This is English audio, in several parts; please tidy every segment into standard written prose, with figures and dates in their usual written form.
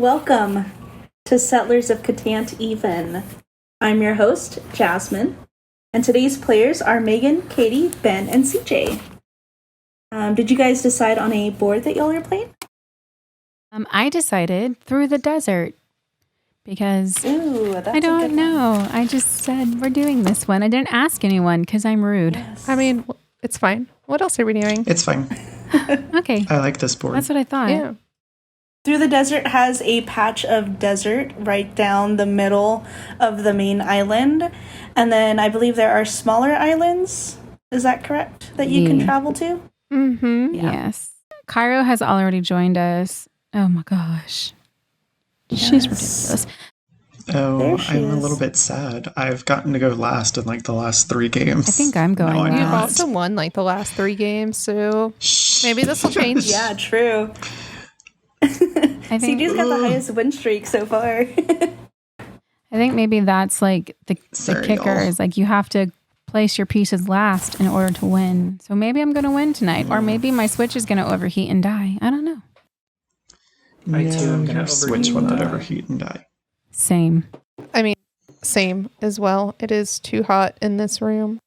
welcome to Settlers of Catan't Even. I'm your host, Jasmine, and today's players are Maegan, Katie, Ben, and CJ. Did you guys decide on a board that y'all are playing? I decided Through the Desert because That's I don't know. I just said we're doing this one. I didn't ask anyone because I'm rude. Yes. I mean, it's fine. What else are we doing? It's fine. Okay. I like this board. That's what I thought. Yeah. Through the Desert has a patch of desert right down the middle of the main island. And then I believe there are smaller islands. Is that correct? That you can travel to? Mm-hmm. Yeah. Yes. Cairo has already joined us. Oh my gosh. She's ridiculous. Oh, There she I'm a is. little bit sad. I've gotten to go last in like the last 3 games. I think I'm going No, I'm last. You've not. also won like the last 3 games, so Shh. maybe this will change. Yeah, true. I think CJ's got the highest win streak so far. I think maybe that's like the Sorry, kicker y'all. is like you have to place your pieces last in order to win. So maybe I'm going to win tonight, or maybe my Switch is going to overheat and die. I don't know. No, I too am gonna your Switch overheat will and not die. overheat and die. Same. I mean, same as well. It is too hot in this room.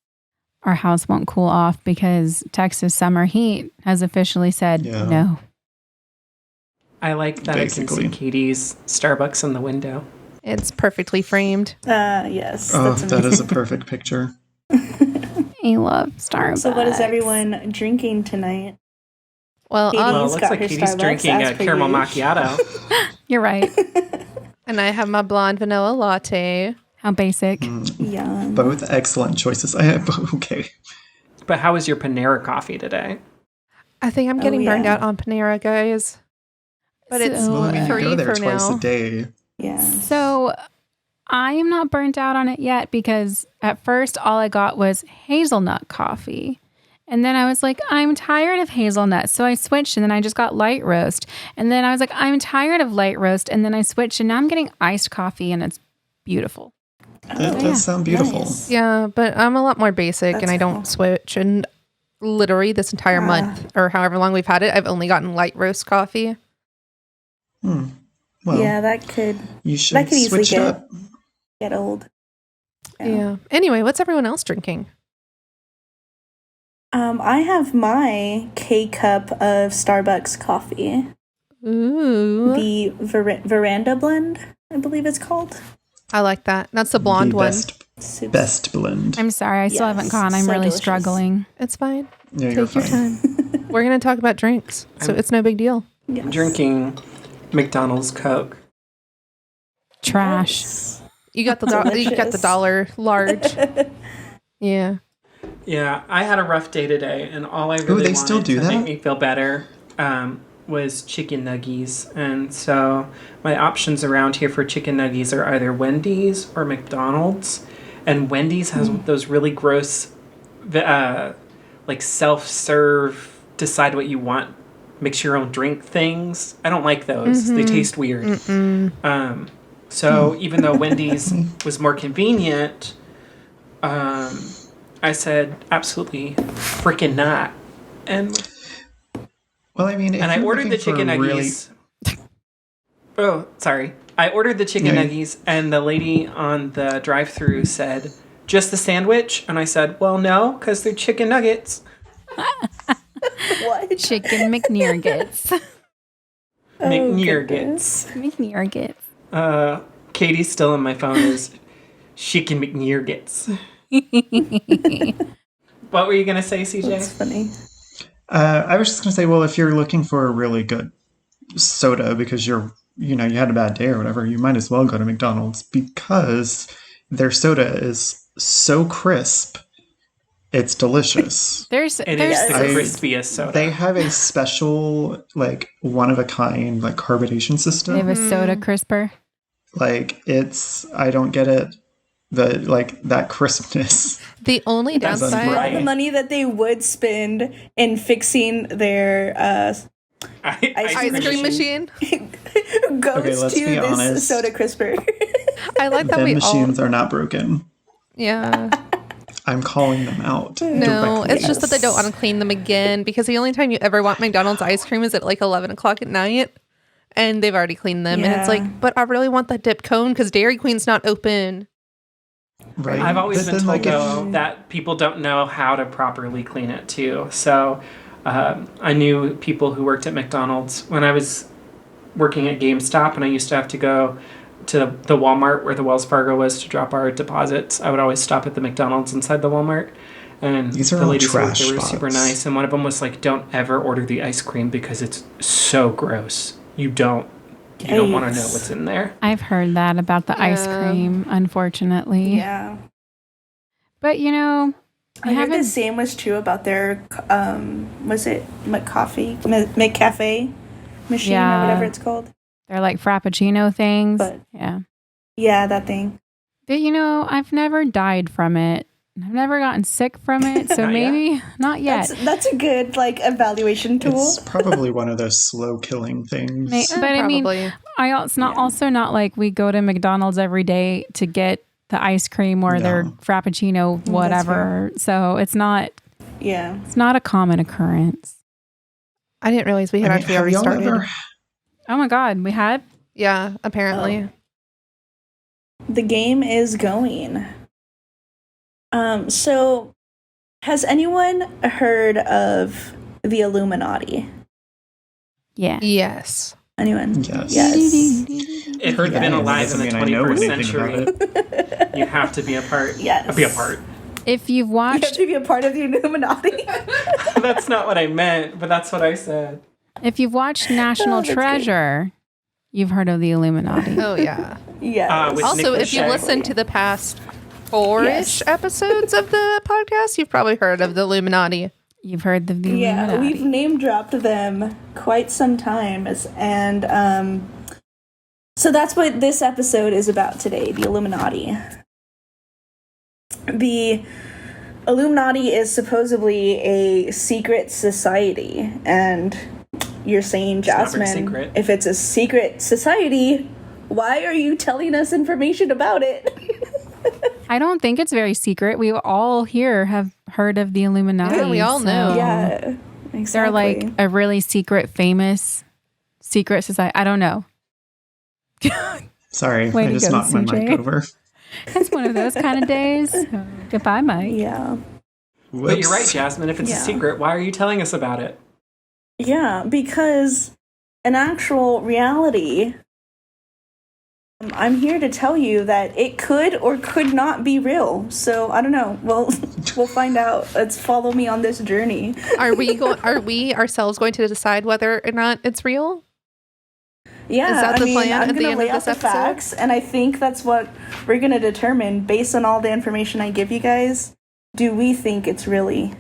Our house won't cool off because Texas summer heat has officially said Yeah. no. I like that I can Basically. see Katie's Starbucks in the window. It's perfectly framed. Yes. Oh, That's that is a amazing. perfect picture. I love Starbucks. So what is everyone drinking tonight? Well, Katie. Well, it He's looks got like her Katie's Starbucks, drinking as a per caramel usual. macchiato. You're right. and I have my blonde vanilla latte. How basic. Yum. Both excellent choices. I have okay. But how was your Panera coffee today? I think I'm getting burned yeah. out on Panera, guys. But it's So- Well, I mean, you free go there for twice now. a day. Yeah. So I am not burnt out on it yet because at first all I got was hazelnut coffee. And then I was like, I'm tired of hazelnuts. So I switched and then I just got light roast. And then I was like, I'm tired of light roast. And then I switched and now I'm getting iced coffee and it's beautiful. That Oh, does sound beautiful. nice. Yeah, but I'm a lot more basic That's and I don't cool. switch. And literally this entire month or however long we've had it, I've only gotten light roast coffee. Well, Yeah, that could you should that could easily switch it up. get old. Yeah. Anyway, what's everyone else drinking? I have my K-cup of Starbucks coffee. Ooh. The Veranda blend, I believe it's called. I like that. That's the blonde The one. Super- best blend. I'm sorry. I still Yes, haven't gone. I'm so really delicious. struggling. It's fine. Yeah, you're Take your fine. time. We're going to talk about drinks, so it's no big deal. Yes. I'm drinking McDonald's Coke. Trash. Yes. You got the you got the Delicious. dollar large. Yeah. Yeah, I had a rough day today, and all I really they wanted still do to that? make me feel better was chicken nuggies. And so my options around here for chicken nuggies are either Wendy's or McDonald's. And Wendy's has those really gross, like self-serve, decide what you want, mix your own drink things. I don't like those. They taste weird. So even though Wendy's was more convenient, I said absolutely freaking not. And Well, I mean, if I you're ordered the looking for chicken really- nuggies. Oh, sorry. I ordered the chicken Yeah. nuggies, and the lady on the drive-thru said, "Just the sandwich?" And I said, "Well, no, because they're chicken nuggets." What? Chicken McNuggets. McNuggets. McNuggets. Katie's still on my phone as chicken McNuggets. What were you gonna say, That's CJ? funny. I was just going to say, well, if you're looking for a really good soda because you had a bad day or whatever, you might as well go to McDonald's because their soda is so crisp. It's delicious. It is the crispiest soda. They have a special, like, one-of-a-kind, like, carbonation They system. have a soda crisper. Like, I don't get it. That crispness. The only Doesn't downside, right. All the money that they would spend in fixing their ice cream machine. goes Okay, let's to be this honest. soda crisper. I like that Them we machines all. are not broken. Yeah. I'm calling them out. No, directly. it's just that they don't want to clean them again because the only time you ever want McDonald's ice cream is at like 11 o'clock at night. and they've already cleaned them. And it's Yeah. like, but I really want that dip cone because Dairy Queen's not open. Right. I've always But been then, told, though, that people don't know how to properly clean it, too. So I knew people who worked at McDonald's when I was working at GameStop, and I used to have to go to the Walmart where the Wells Fargo was to drop our deposits. I would always stop at the McDonald's inside the Walmart. And These are the all ladies who worked trash there were super spots. nice. And one of them was like, don't ever order the ice cream because it's so gross. You don't want to know Yikes. what's in there. I've heard that about the ice Yeah. cream, unfortunately. Yeah. But you know, I heard the same was true about their, was it McCafe machine Yeah. or whatever it's called? they're like Frappuccino things. But- Yeah. Yeah, that thing. But you know, I've never died from it. I've never gotten sick from it, so Not yet. maybe not yet. That's a good evaluation tool. It's probably one of those slow killing things. But I mean, Probably. it's not also not like we go to McDonald's every day to get the ice cream or their No. Frappuccino, whatever. So it's not Yeah. a common occurrence. I didn't realize we had actually have already y'all started. ever- Oh my God, we had? Yeah, apparently. The game is going. So has anyone heard of the Illuminati? Yeah. Yes. Anyone? Yes. If Heard you've that been name, alive in doesn't the mean I know 21st anything about century, you have to be a part. Yes. Be a part. If you've You have watched to be a part of the Illuminati. That's not what I meant, but that's what I said. National that's good. Treasure, you've heard of the Illuminati. Oh, yeah. Yeah. With Also, Nick if you Lachey. listen to the past 4-ish Yes. episodes of the podcast, you've probably heard of the Illuminati. You've heard of the Yeah, Illuminati. we've name dropped them quite some times, and so that's what this episode is about today, the Illuminati. The Illuminati is supposedly a secret society, and you're saying, not very Jasmine, secret. if it's a secret society, why are you telling us information about it? I don't think it's very secret. We all here have heard of the Illuminati. Yeah, we all know. Yeah, exactly. They're like a really secret, famous secret society. I don't know. Sorry, Way I to just go, knocked my CJ. mic over. It's one of those kind of days. Goodbye, Mike. Yeah. But you're right, Whoops. Jasmine. If it's Yeah. a secret, why are you telling us about it? Yeah, because in actual reality, I'm here to tell you that it could or could not be real. So I don't know. Well, we'll find out. Let's follow me on this journey. Are we ourselves going to decide whether or not it's real? Yeah, Is that the plan I'm at the gonna end lay of out this the episode? facts, and I think that's what we're gonna determine based on all the information I give you guys. Do we think it's really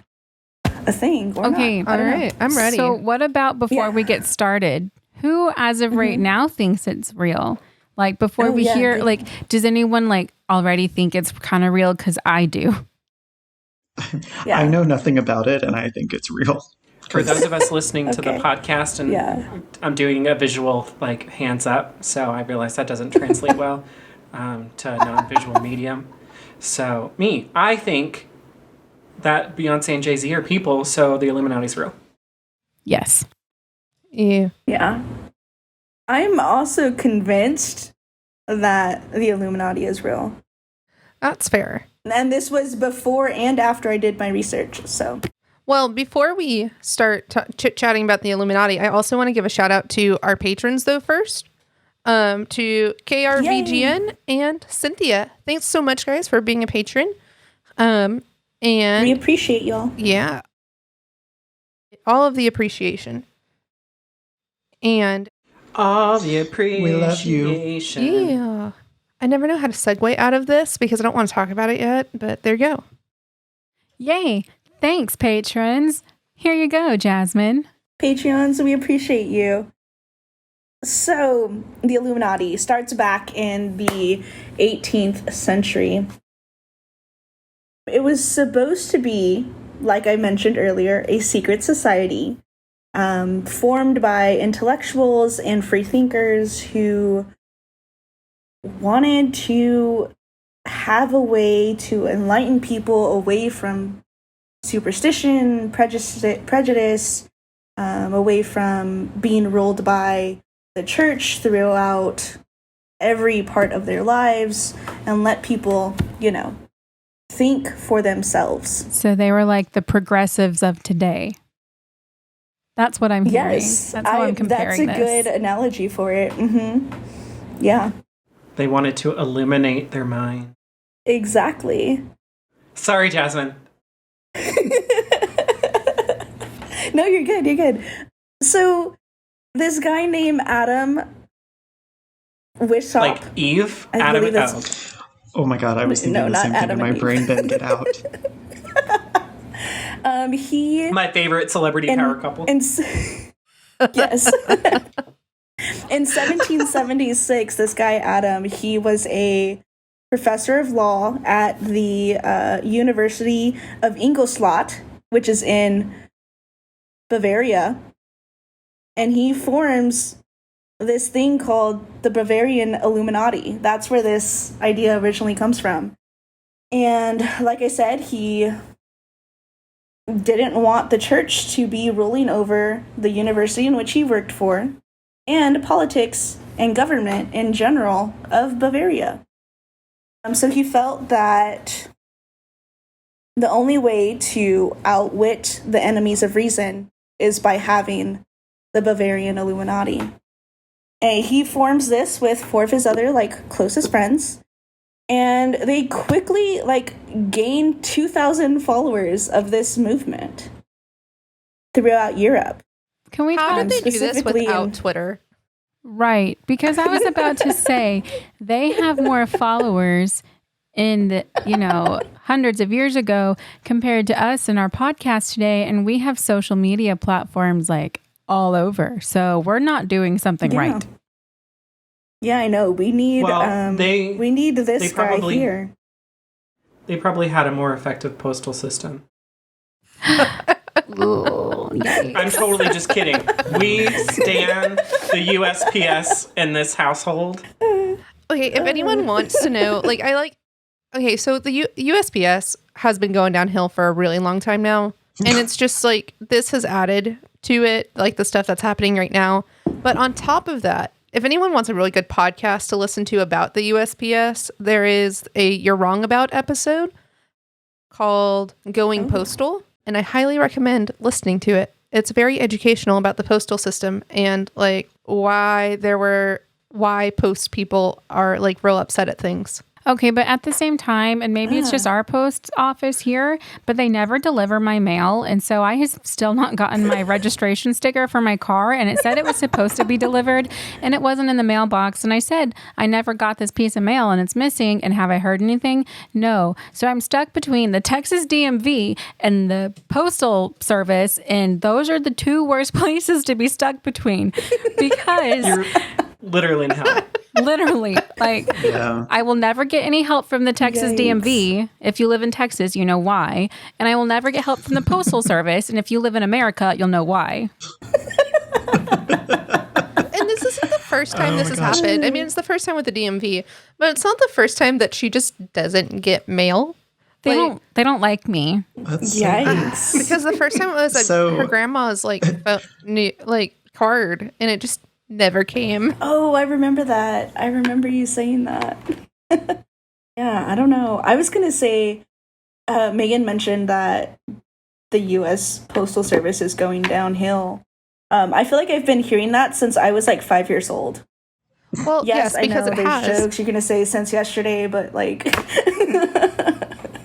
a thing or Okay, not? I All don't know. right, I'm ready. So, what about before Yeah. we get started? Who, as of right now, thinks it's real? Like before Oh, we yeah, hear, good. like, does anyone like already think it's kind of real? Because I do. Yeah. I know nothing about it, and I think it's real. For those of us listening to the Okay. podcast, and Yeah. I'm doing a visual hands up, so I realize that doesn't translate well to a non-visual medium. So I think that Beyonce and Jay-Z are people, so the Illuminati's real. Yes. Yeah. Yeah. I'm also convinced that the Illuminati is real. That's fair. And this was before and after I did my research. So, Well, before we start chit-chatting about the Illuminati, I also want to give a shout out to our patrons, though, first. To KRVGN and Synthia. Thanks so much, guys, for being a patron. And we appreciate y'all. yeah, all of the appreciation. And All the appreciation. love you. yeah, I never know how to segue out of this because I don't want to talk about it yet, but there you go. Yay. Thanks, patrons. Here you go, Jasmine. Patreons, we appreciate you. So, the Illuminati starts back in the 18th century. It was supposed to be, like I mentioned earlier, a secret society formed by intellectuals and freethinkers who wanted to have a way to enlighten people away from superstition, prejudice, away from being ruled by the church throughout every part of their lives and let people, think for themselves. So they were like the progressives of today. That's what I'm hearing. Yes, That's how I'm comparing that's a good analogy for it. Yeah. They wanted to illuminate their mind. Exactly. Sorry, Jasmine. No, you're good. You're good. So, this guy named Adam Wishop. Like Eve? I Adam believe that's- Oh my god, I was thinking the same thing Adam in my and Eve. brain. Ben, get out. He My favorite celebrity power couple. Yes. In 1776, this guy Adam, he was a professor of law at the University of Ingolstadt, which is in Bavaria, and he forms this thing called the Bavarian Illuminati. That's where this idea originally comes from. And like I said, he didn't want the church to be ruling over the university in which he worked for and politics and government in general of Bavaria. So he felt that the only way to outwit the enemies of reason is by having the Bavarian Illuminati. And he forms this with 4 of his other closest friends, and they quickly gained 2,000 followers of this movement throughout Europe. Can we How talk did they do this specifically without in- Twitter? Right, because I was about to say they have more followers in the, hundreds of years ago compared to us in our podcast today, and we have social media platforms all over. So we're not doing something right. Yeah, I know. We need they need this guy probably- here. They probably had a more effective postal system. Ooh, yikes. I'm totally just kidding. We stand the USPS in this household. Okay, if anyone wants to know, okay, so the USPS has been going downhill for a really long time now. And it's just this has added to it, the stuff that's happening right now. But on top of that, if anyone wants a really good podcast to listen to about the USPS, there is a You're Wrong About episode called Going Postal. And I highly recommend listening to it. It's very educational about the postal system and why post people are real upset at things. Okay, but at the same time, and maybe it's just our post office here, but they never deliver my mail. And so I have still not gotten my registration sticker for my car. And it said it was supposed to be delivered and it wasn't in the mailbox. And I said, I never got this piece of mail and it's missing. And have I heard anything? No. So I'm stuck between the Texas DMV and the Postal Service. And those are the 2 worst places to be stuck between because... You're literally in hell. Literally, Yeah. I will never get any help from the Texas DMV. If you live in Texas, you know why. And I will never get help from the Postal Service. And if you live in America, you'll know why. And this isn't the first time this has happened. I mean, it's the first time with the DMV, but it's not the first time that she just doesn't get mail. They don't like me. That's Yikes. Because the first time it was her grandma's card, and it just never came. Oh, I remember that. I remember you saying that. Yeah, I don't know. I was going to say, Maegan mentioned that the U.S. Postal Service is going downhill. I feel like I've been hearing that since I was 5 years old. Well, yes, because I know it there's has. jokes you're going to say since yesterday, but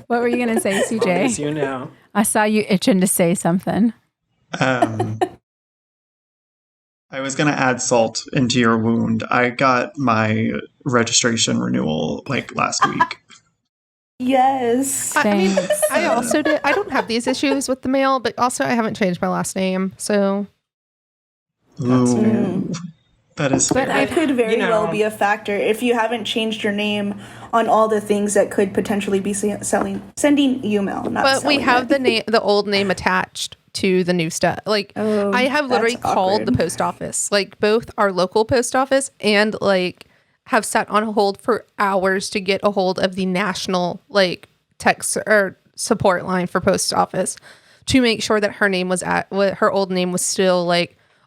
What were you going to say, As CJ? you know. I saw you itching to say something. I was going to add salt into your wound. I got my registration renewal last week. Yes. I mean, Thanks. I also did. I don't have these issues with the mail, but also I haven't changed my last name, so That's fair. Ooh, that is fair. That could very You know- well be a factor if you haven't changed your name on all the things that could potentially be sending you mail. but we have the old name attached to the new stuff. I have literally that's called the awkward. post office, both our local post office and have sat on hold for hours to get a hold of the national text or support line for post office to make sure that her name was her old name was still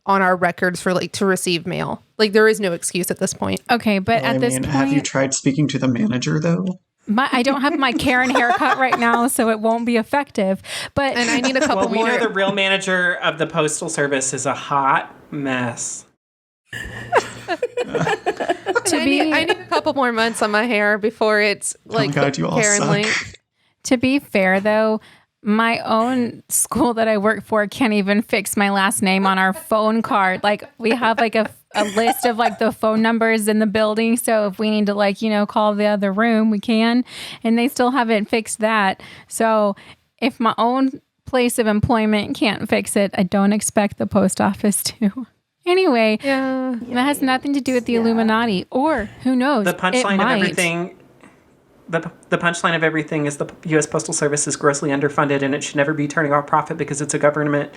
on our records for like to receive mail. Like there is no excuse at this point. Okay, but Well, at this point, have you tried speaking to the manager though? I don't have my Karen haircut right now, so it won't be effective. But And I need a couple Well, we more. know the real manager of the Postal Service is a hot mess. I need a couple more months on my hair before it's like God, you all Karen suck. length. to be fair, though, my own school that I work for can't even fix my last name on our phone card. Like we have like a list of like the phone numbers in the building. So if we need to like, call the other room, we can. And they still haven't fixed that. So if my own place of employment can't fix it, I don't expect the post office to. Anyway, Yeah. that has nothing to do with the Illuminati, or who knows? The punchline of everything. The punchline of everything is the U.S. Postal Service is grossly underfunded, and it should never be turning off profit because it's a government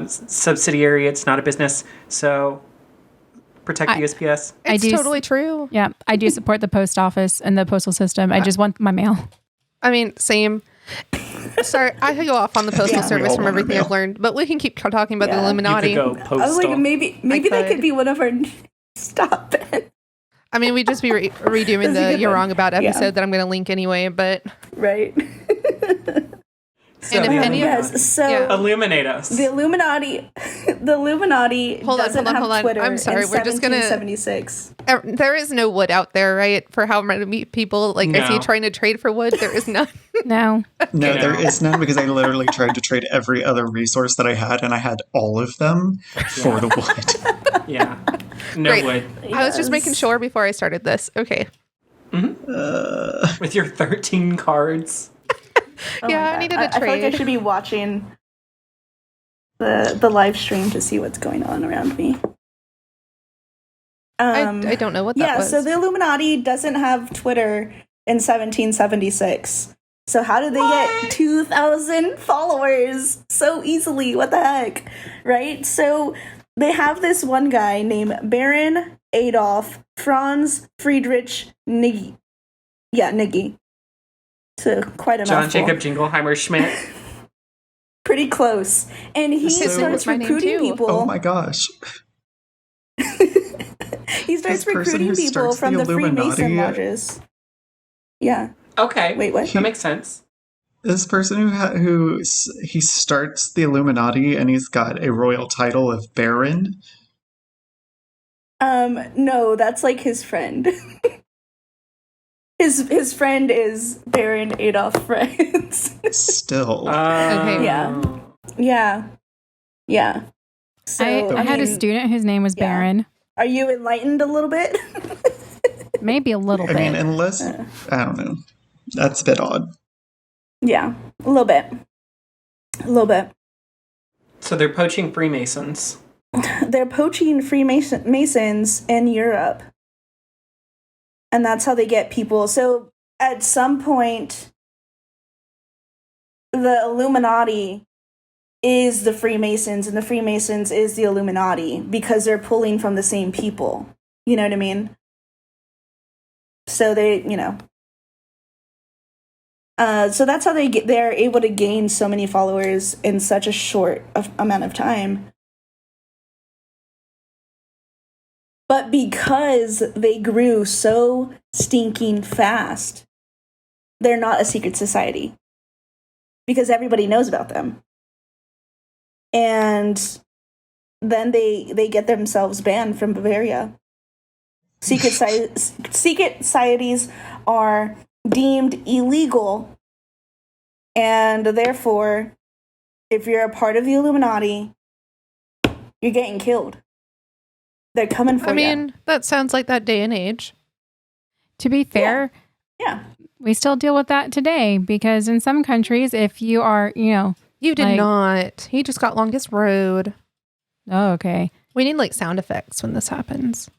subsidiary. It's not a business. So protect the USPS. It's totally true. Yeah, I do support the post office and the postal system. I just want my mail. I mean, same. Sorry, I could go off on the postal service from everything I've learned, but we can keep talking about the Illuminati. You could go postal. I was like, maybe that could be one of our stop it. I mean, we'd just be redoing That's a the good You're one. Wrong About episode Yeah. that I'm going to link anyway, but... Right. So And if any of- Yes. So Yeah. illuminate us. the Illuminati doesn't have Twitter. I'm sorry, in we're just gonna- 1776. There is no wood out there, right? For how many people, like, is he No. trying to trade for wood? There is none. No. No, You there know. is none because I literally tried to trade every other resource that I had, and I had all of them for the wood. Yeah. No Great. wood. I was just Yes. making sure before I started this. Okay. With your 13 cards. Oh Yeah, my I God. needed a I feel like I trade. should be watching the live stream to see what's going on around me. I don't know what that was. So the Illuminati doesn't have Twitter in 1776. So how did they get 2,000 followers so easily? What the heck? Right? So they have this one guy named Baron Adolf Franz Friedrich Niggi. Yeah, Niggi. So quite a John mouthful. Jacob Jingleheimer Schmidt. Pretty close. And he So- starts my name recruiting too. people. Oh my gosh. He starts This person recruiting who people starts from the the Freemason Illuminati- lodges. Yeah. Okay. Wait, what? That makes sense. This person he starts the Illuminati, and he's got a royal title of Baron. No, that's like his friend. His friend is Baron Adolf Franz. Still. Okay. Yeah. Yeah. So, I had a mean, student whose name was yeah. Baron. Are you enlightened a little bit? Maybe a little I bit. mean, unless I don't know, that's a bit odd. Yeah, a little bit. A little bit. So they're poaching Freemasons. They're poaching Freemasons in Europe. And that's how they get people. So at some point, the Illuminati is the Freemasons, and the Freemasons is the Illuminati because they're pulling from the same people. You know what I mean? So they, so that's how they're able to gain so many followers in such a short amount of time. But because they grew so stinking fast, they're not a secret society. Because everybody knows about them. And then they get themselves banned from Bavaria. Secret societies are deemed illegal. And therefore, if you're a part of the Illuminati, you're getting killed. They're coming for I you. mean, that sounds like that day and age. To be fair, Yeah. we still deal with that today because in some countries, if you are, You did Like- not. He just got longest road. oh, okay. We need like sound effects when this happens.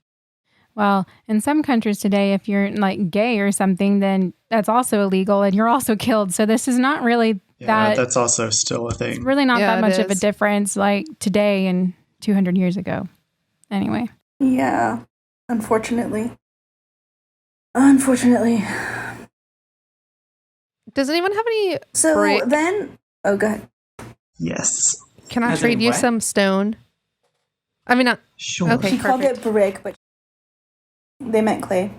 Well, in some countries today, if you're like gay or something, then that's also illegal and you're also killed. So this is not really Yeah, that, that's also still a it's thing. really not Yeah, that it much of a is. difference like today and 200 years ago. Anyway. Yeah. Unfortunately. Unfortunately. Does anyone have any? So Brick. then... Oh, go ahead. Yes. Can I Has trade any you what? some stone? I mean, not Sure. Okay. She called it perfect. brick, but they meant clay.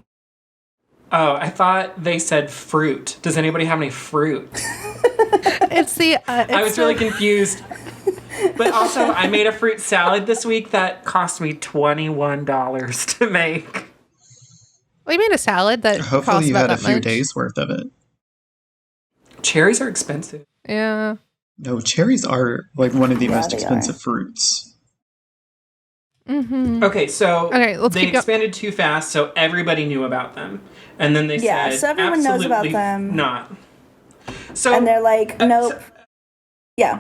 Oh, I thought they said fruit. Does anybody have any fruit? It's the. I was really confused. But also, I made a fruit salad this week that cost me $21 to make. We made a salad that Hopefully cost you about had a that few much. days worth of it. Cherries are expensive. Yeah. No, cherries are like one of the Yeah, most they expensive fruits. Mm-hmm. Okay, so Okay, let's they keep going. expanded too fast, so everybody knew about them. And then they Yeah, said, so everyone knows about absolutely them. not. So, And they're like, nope. so Yeah.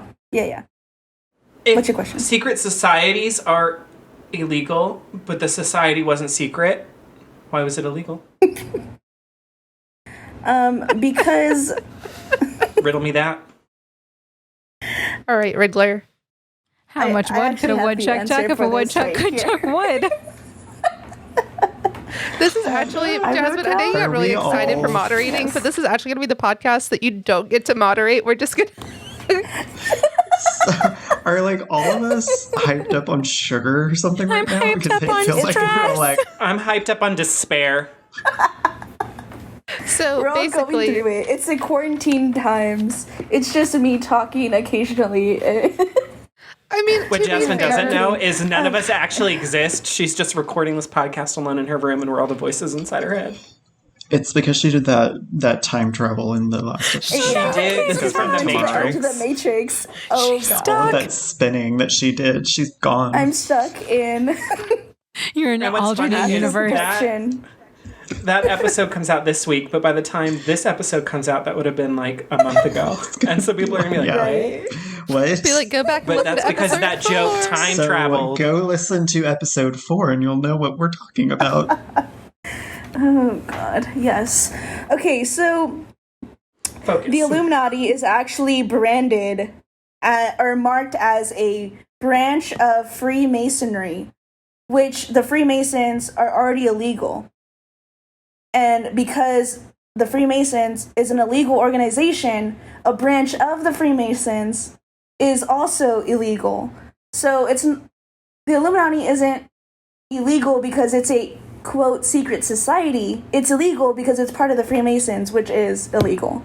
if What's your question? secret societies are illegal, but the society wasn't secret, why was it illegal? Because Riddle me that. All right, Wriggler. How much I wood could actually a have the woodchuck answer chuck if for a this woodchuck right could here. chuck wood? This is actually, I Jasmine, wrote I know you got down- really Are we excited for all- moderating, but this is actually going to be the podcast that you don't get to moderate. We're just going to... Are like all of us hyped up on sugar or something right now? hyped Because up it on feels like we're stress. like I'm hyped up on despair. So we're all going basically, through it. It's the quarantine times. It's just me talking occasionally. I mean, What to be Jasmine fair- doesn't know is none of us actually exist. She's just recording this podcast alone in her room, and we're all the voices inside her head. it's because she did that time travel in the last episode. She did. This is from the Matrix. To the Matrix. Oh god. All of that spinning that she did, she's gone. I'm stuck in You're in an And what's funny alternate is universe. that- projection. That episode comes out this week, but by the time this episode comes out, that would have been like a month ago. And so people are going to be like, Yeah. wait. What? Be like, go back and But listen that's to because episode that joke 4. time So traveled. go listen to episode 4 and you'll know what we're talking about. Oh god. Yes. Okay, so Focus. the Illuminati is actually branded or marked as a branch of Freemasonry, which the Freemasons are already illegal. And because the Freemasons is an illegal organization, a branch of the Freemasons is also illegal. So the Illuminati isn't illegal because it's a quote secret society. It's illegal because it's part of the Freemasons, which is illegal.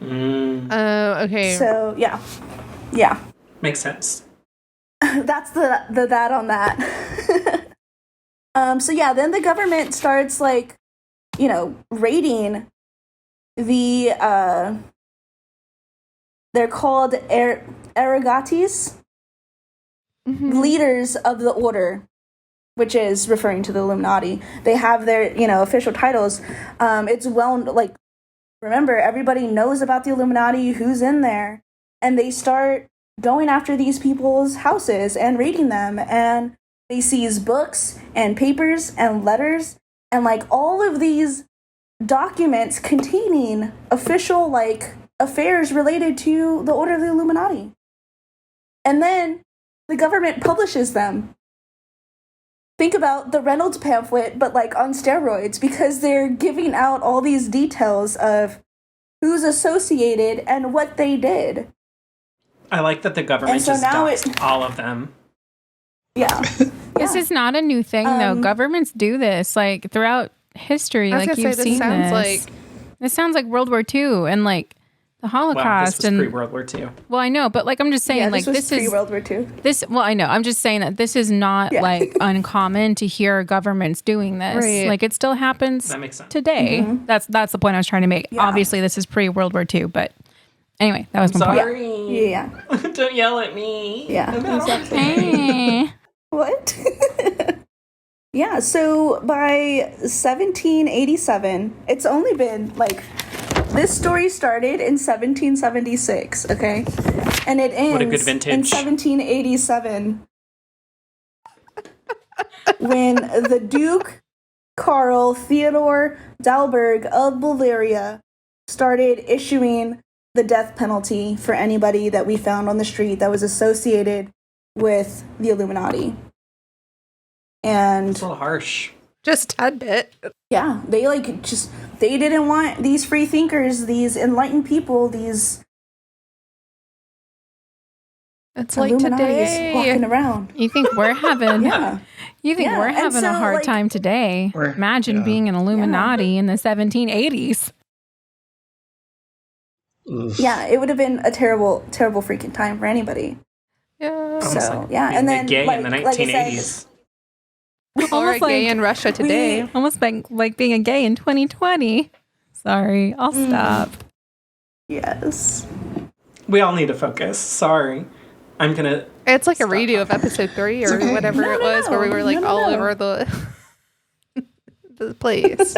Okay. So yeah. Makes sense. That's the that on that. So yeah, then the government starts raiding the they're called Arrogatis, leaders of the order, which is referring to the Illuminati. They have their official titles. It's remember, everybody knows about the Illuminati, who's in there, and they start going after these people's houses and raiding them, and they seize books and papers and letters and all of these documents containing official affairs related to the Order of the Illuminati. And then the government publishes them. Think about the Reynolds pamphlet, but on steroids, because they're giving out all these details of who's associated and what they did. I like that the government And so just now doxed all of them. Yeah. This is not a new thing, though. Um, Governments do this throughout history. I was gonna You've say, seen this sounds this. like This sounds like World War II and the Wow, Holocaust this was and pre-World War II. well, I know, but I'm just saying Yeah, this was this is pre-World War II. this. Well, I know. I'm just saying that this is not Yeah. uncommon to hear governments doing this. Right. It still happens That makes sense. today. That's the point I was trying to make. Yeah. Obviously, this is pre-World War II, but anyway, that was my point. Sorry. Yeah. Don't yell at me. Yeah. Exactly. Eh. What? Yeah, so by 1787, it's only been this story started in 1776, okay? And it ends What a good in vintage. 1787 when the Duke Karl Theodor Dalberg of Bavaria started issuing the death penalty for anybody that we found on the street that was associated with the Illuminati. And It's a little harsh. just a tad bit. yeah, they they didn't want these free thinkers, these enlightened people, these It's like Illuminati today. is walking around. You think we're having Yeah. you think Yeah, we're and having a so, hard like- time today? Imagine being an Illuminati in the 1780s. Ugh. Yeah, it would have been a terrible, terrible freaking time for anybody. Yeah. Almost So, like yeah, being and then, gay in the like I said- 1980s. Or Almost a gay like- in Russia today. Almost like being a gay in 2020. Sorry, I'll stop. Yes. We all need to focus. Sorry. I'm going to... It's like a redo of episode 3 or okay. whatever it was, where we were like all over the place.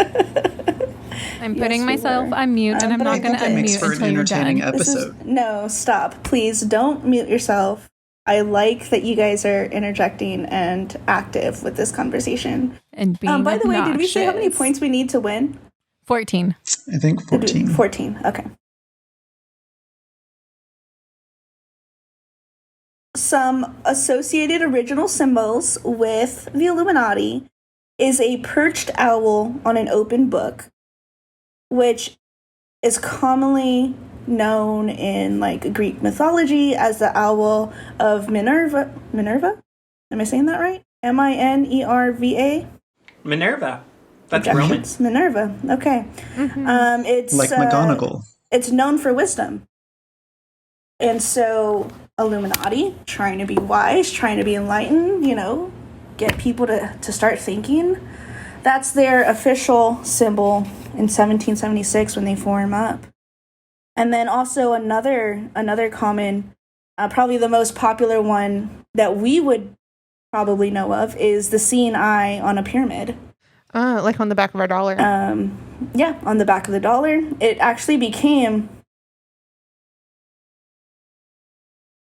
I'm putting we myself were. on mute, and I'm but I not going to think it makes unmute for an until you're entertaining done. episode. No, stop. Please don't mute yourself. I like that you guys are interjecting and active with this conversation. And being By the way, did we say how many obnoxious. points we need to win? 14. I think 14. 14. Okay. Some associated original symbols with the Illuminati is a perched owl on an open book, which is commonly known in like Greek mythology as the owl of Minerva. Minerva? Am I saying that right? Minerva? Minerva. That's Roman. Objections. Minerva. Okay. It's Like McGonagall. it's known for wisdom. And so Illuminati, trying to be wise, trying to be enlightened, get people to start thinking. That's their official symbol in 1776 when they form up. And then also another common, probably the most popular one that we would probably know of is the seeing eye on a pyramid. Like on the back of our dollar. Yeah, on the back of the dollar. It actually became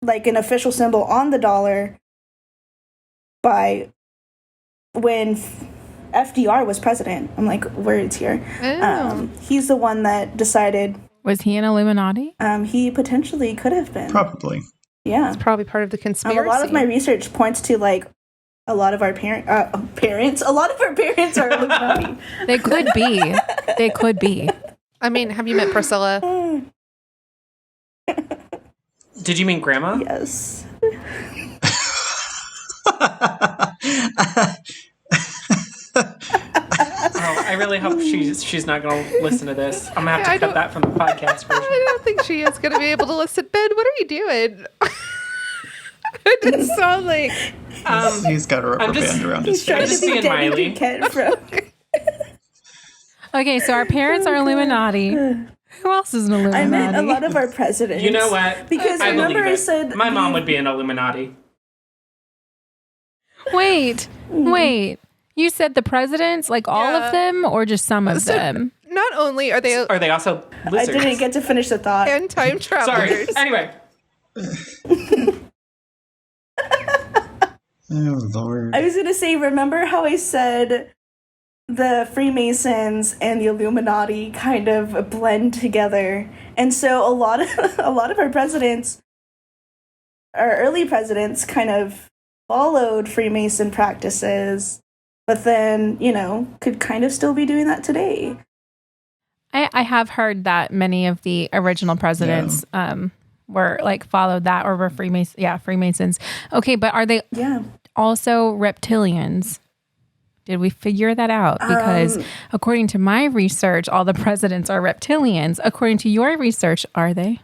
like an official symbol on the dollar by when FDR was president. I'm like, words here. He's the one that decided. Was he an Illuminati? He potentially could have been. Probably. Yeah. Probably part of the conspiracy. A lot of my research points to like a lot of our parents. A lot of our parents are Illuminati. They could be. They could be. I mean, have you met Priscilla? Did you mean grandma? Yes. Oh, I really hope she's not going to listen to this. I'm going to have to I cut don't- that from the podcast version. I don't think she is going to be able to listen. Ben, what are you doing? It didn't sound like... He's got a rubber just- band around his Trying I'm face. just to be being Danny Miley. Duquette from. Okay, so our parents are Illuminati. Who else is an Illuminati? I meant a lot of our presidents. You know what? Because I remember believe I it. said My mom would be an Illuminati. Wait. You said the presidents, like all Yeah. of them, or just some of So, them? not only are they Are they also I lizards? didn't get to finish the thought. and time Sorry. travelers. Anyway. Oh, Lord. I was gonna say, remember how I said the Freemasons and the Illuminati kind of blend together, and so a lot of our presidents, our early presidents, kind of followed Freemason practices, but then could kind of still be doing that today. I have heard that many of the original presidents were like followed that or were Freemasons. Yeah, Freemasons. Okay, but are they Yeah. also reptilians? Did we figure that out? Because according to my research, all the presidents are reptilians. According to your research, are they?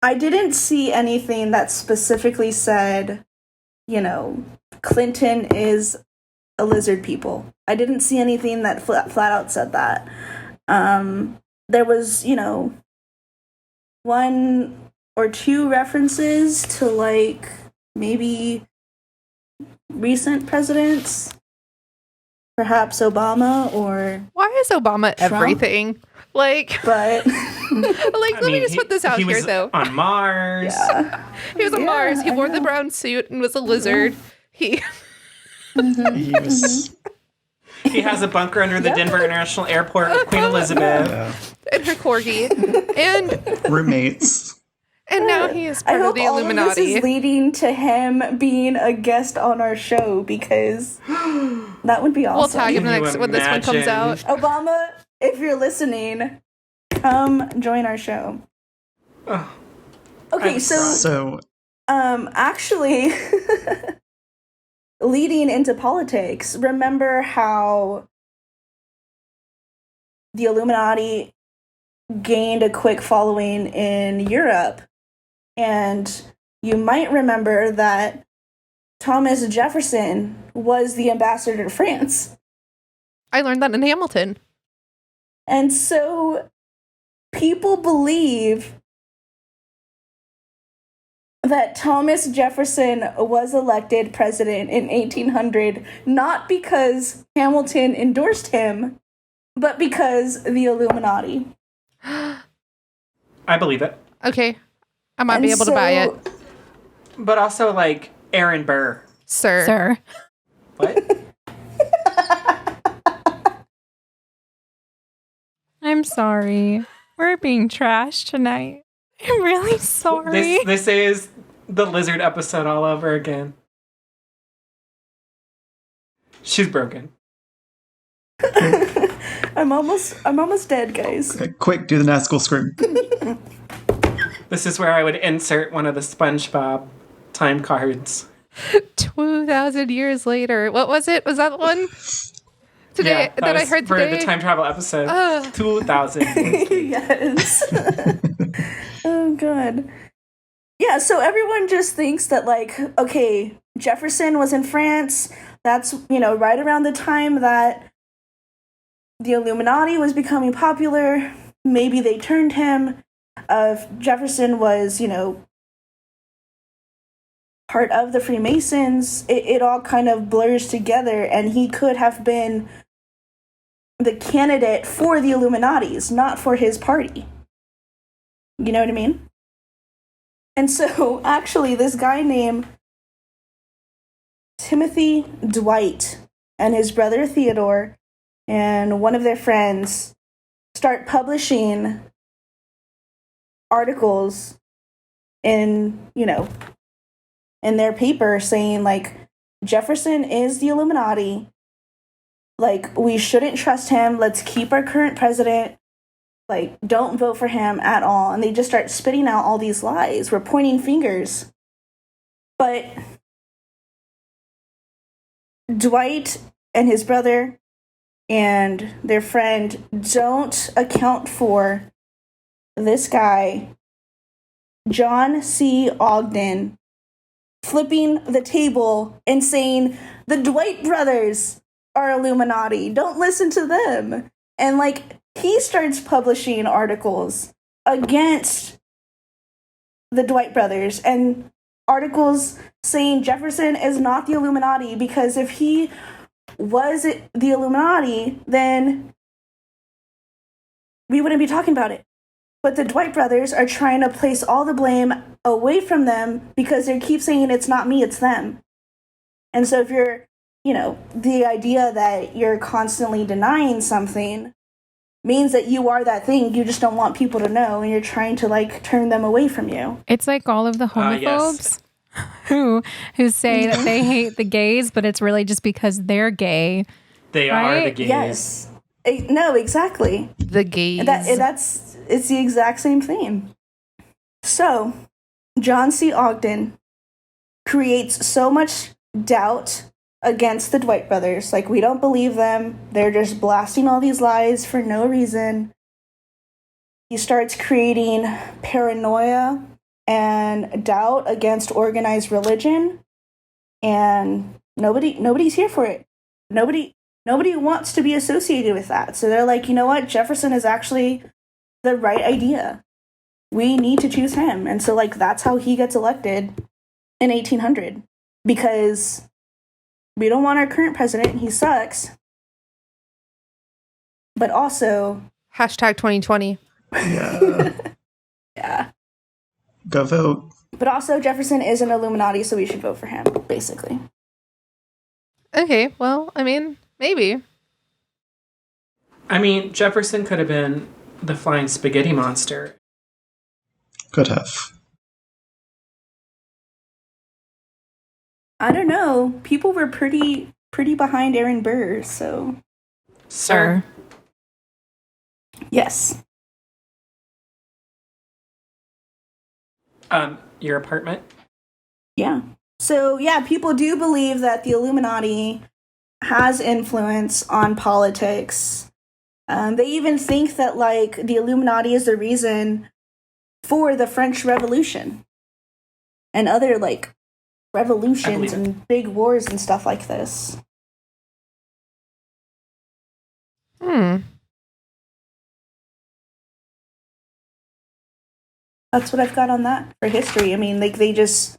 I didn't see anything that specifically said, Clinton is a lizard people. I didn't see anything that flat out said that. There was, one or two references to like maybe recent presidents, perhaps Obama or, Why is Obama Trump? everything? Like, but let me just put this out he here, was though. on Mars. He was on Mars. He I wore the know. brown suit and was a lizard. He He was. He has a bunker under the Denver International Airport with Queen Elizabeth. and her corgi, and Roommates. now he is I part of hope the all of this Illuminati. is leading to him being a guest on our show because that would be awesome. We'll tag him Can you next when this one comes imagine? out. Obama, if you're listening, come join our show. Okay, So actually, leading into politics, remember how the Illuminati gained a quick following in Europe? And you might remember that Thomas Jefferson was the ambassador to France. I learned that in Hamilton. And so people believe that Thomas Jefferson was elected president in 1800, not because Hamilton endorsed him, but because the Illuminati. I believe it. Okay. I might be able to buy it. But also, like, Aaron Burr. Sir. What? I'm sorry. We're being trashed tonight. I'm really sorry. This is the lizard episode all over again. She's broken. I'm almost dead, guys. okay, quick, do the Nazgul scream. This is where I would insert one of the SpongeBob time cards. 2,000 years later. What was it? Was that the one? Today Yeah, that I was heard for today. the time travel episode. 2000. Yes. Oh, God. Yeah, so everyone just thinks that, like, okay, Jefferson was in France. That's, right around the time that the Illuminati was becoming popular. Maybe they turned him. Jefferson was, part of the Freemasons. It all kind of blurs together, and he could have been the candidate for the Illuminatis, not for his party. You know what I mean? And so, actually, this guy named Timothy Dwight and his brother Theodore and one of their friends start publishing articles in their paper saying, like, Jefferson is the Illuminati. Like, we shouldn't trust him. Let's keep our current president. Like, don't vote for him at all. And they just start spitting out all these lies. We're pointing fingers. But Dwight and his brother and their friend don't account for this guy, John C. Ogden, flipping the table and saying, the Dwight brothers are Illuminati. Don't listen to them. And, like, he starts publishing articles against the Dwight brothers and articles saying Jefferson is not the Illuminati, because if he was the Illuminati, then we wouldn't be talking about it. But the Dwight brothers are trying to place all the blame away from them because they keep saying it's not me, it's them. And so if you're, the idea that you're constantly denying something means that you are that thing, you just don't want people to know, and you're trying to, like, turn them away from you. It's like all of the homophobes who say that they hate the gays, but it's really just because they're gay. They right? are the gays. Yes. No, exactly. The gays. It's the exact same thing. So, John C. Ogden creates so much doubt against the Dwight brothers. Like, we don't believe them. They're just blasting all these lies for no reason. He starts creating paranoia and doubt against organized religion. And nobody's here for it. Nobody wants to be associated with that. So they're like, you know what? Jefferson is actually the right idea. We need to choose him. And so, like, that's how he gets elected in 1800. Because we don't want our current president. He sucks. But also... Hashtag 2020. Yeah. Yeah. Go vote. But also, Jefferson is an Illuminati, so we should vote for him, basically. Okay, well, I mean, maybe. I mean, Jefferson could have been the flying spaghetti monster. Could have. I don't know. People were pretty behind Aaron Burr, so... Sir. Yes. Your apartment? Yeah. So, yeah, people do believe that the Illuminati has influence on politics. They even think that, like, the Illuminati is the reason for the French Revolution and other, like, revolutions and big wars and stuff like this. That's what I've got on that for history. I mean, like, they just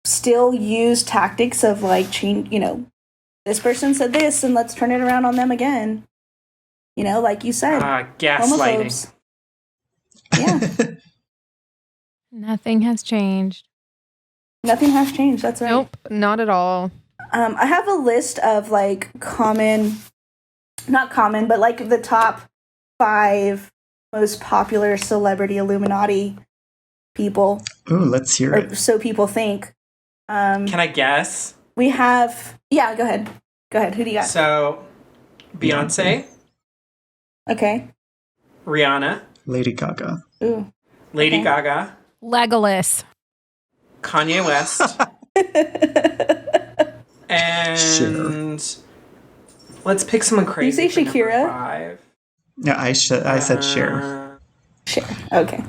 still use tactics of, like, change, you know, this person said this and let's turn it around on them again. You know, like you said. Gaslighting. Homophobes. Yeah. Nothing has changed. Nothing has changed. That's right. Nope, not at all. I have a list of, like, not common, but, like, the top 5 most popular celebrity Illuminati people. Ooh, let's hear it. So people think. Can I guess? We have... Yeah, go ahead. Go ahead. Who do you got? So, Beyonce. Okay. Rihanna. Lady Gaga. Ooh. Lady Gaga. Legolas. Kanye West. And let's pick someone crazy. You say for Shakira? number 5. Yeah, I said Cher. Cher. Okay.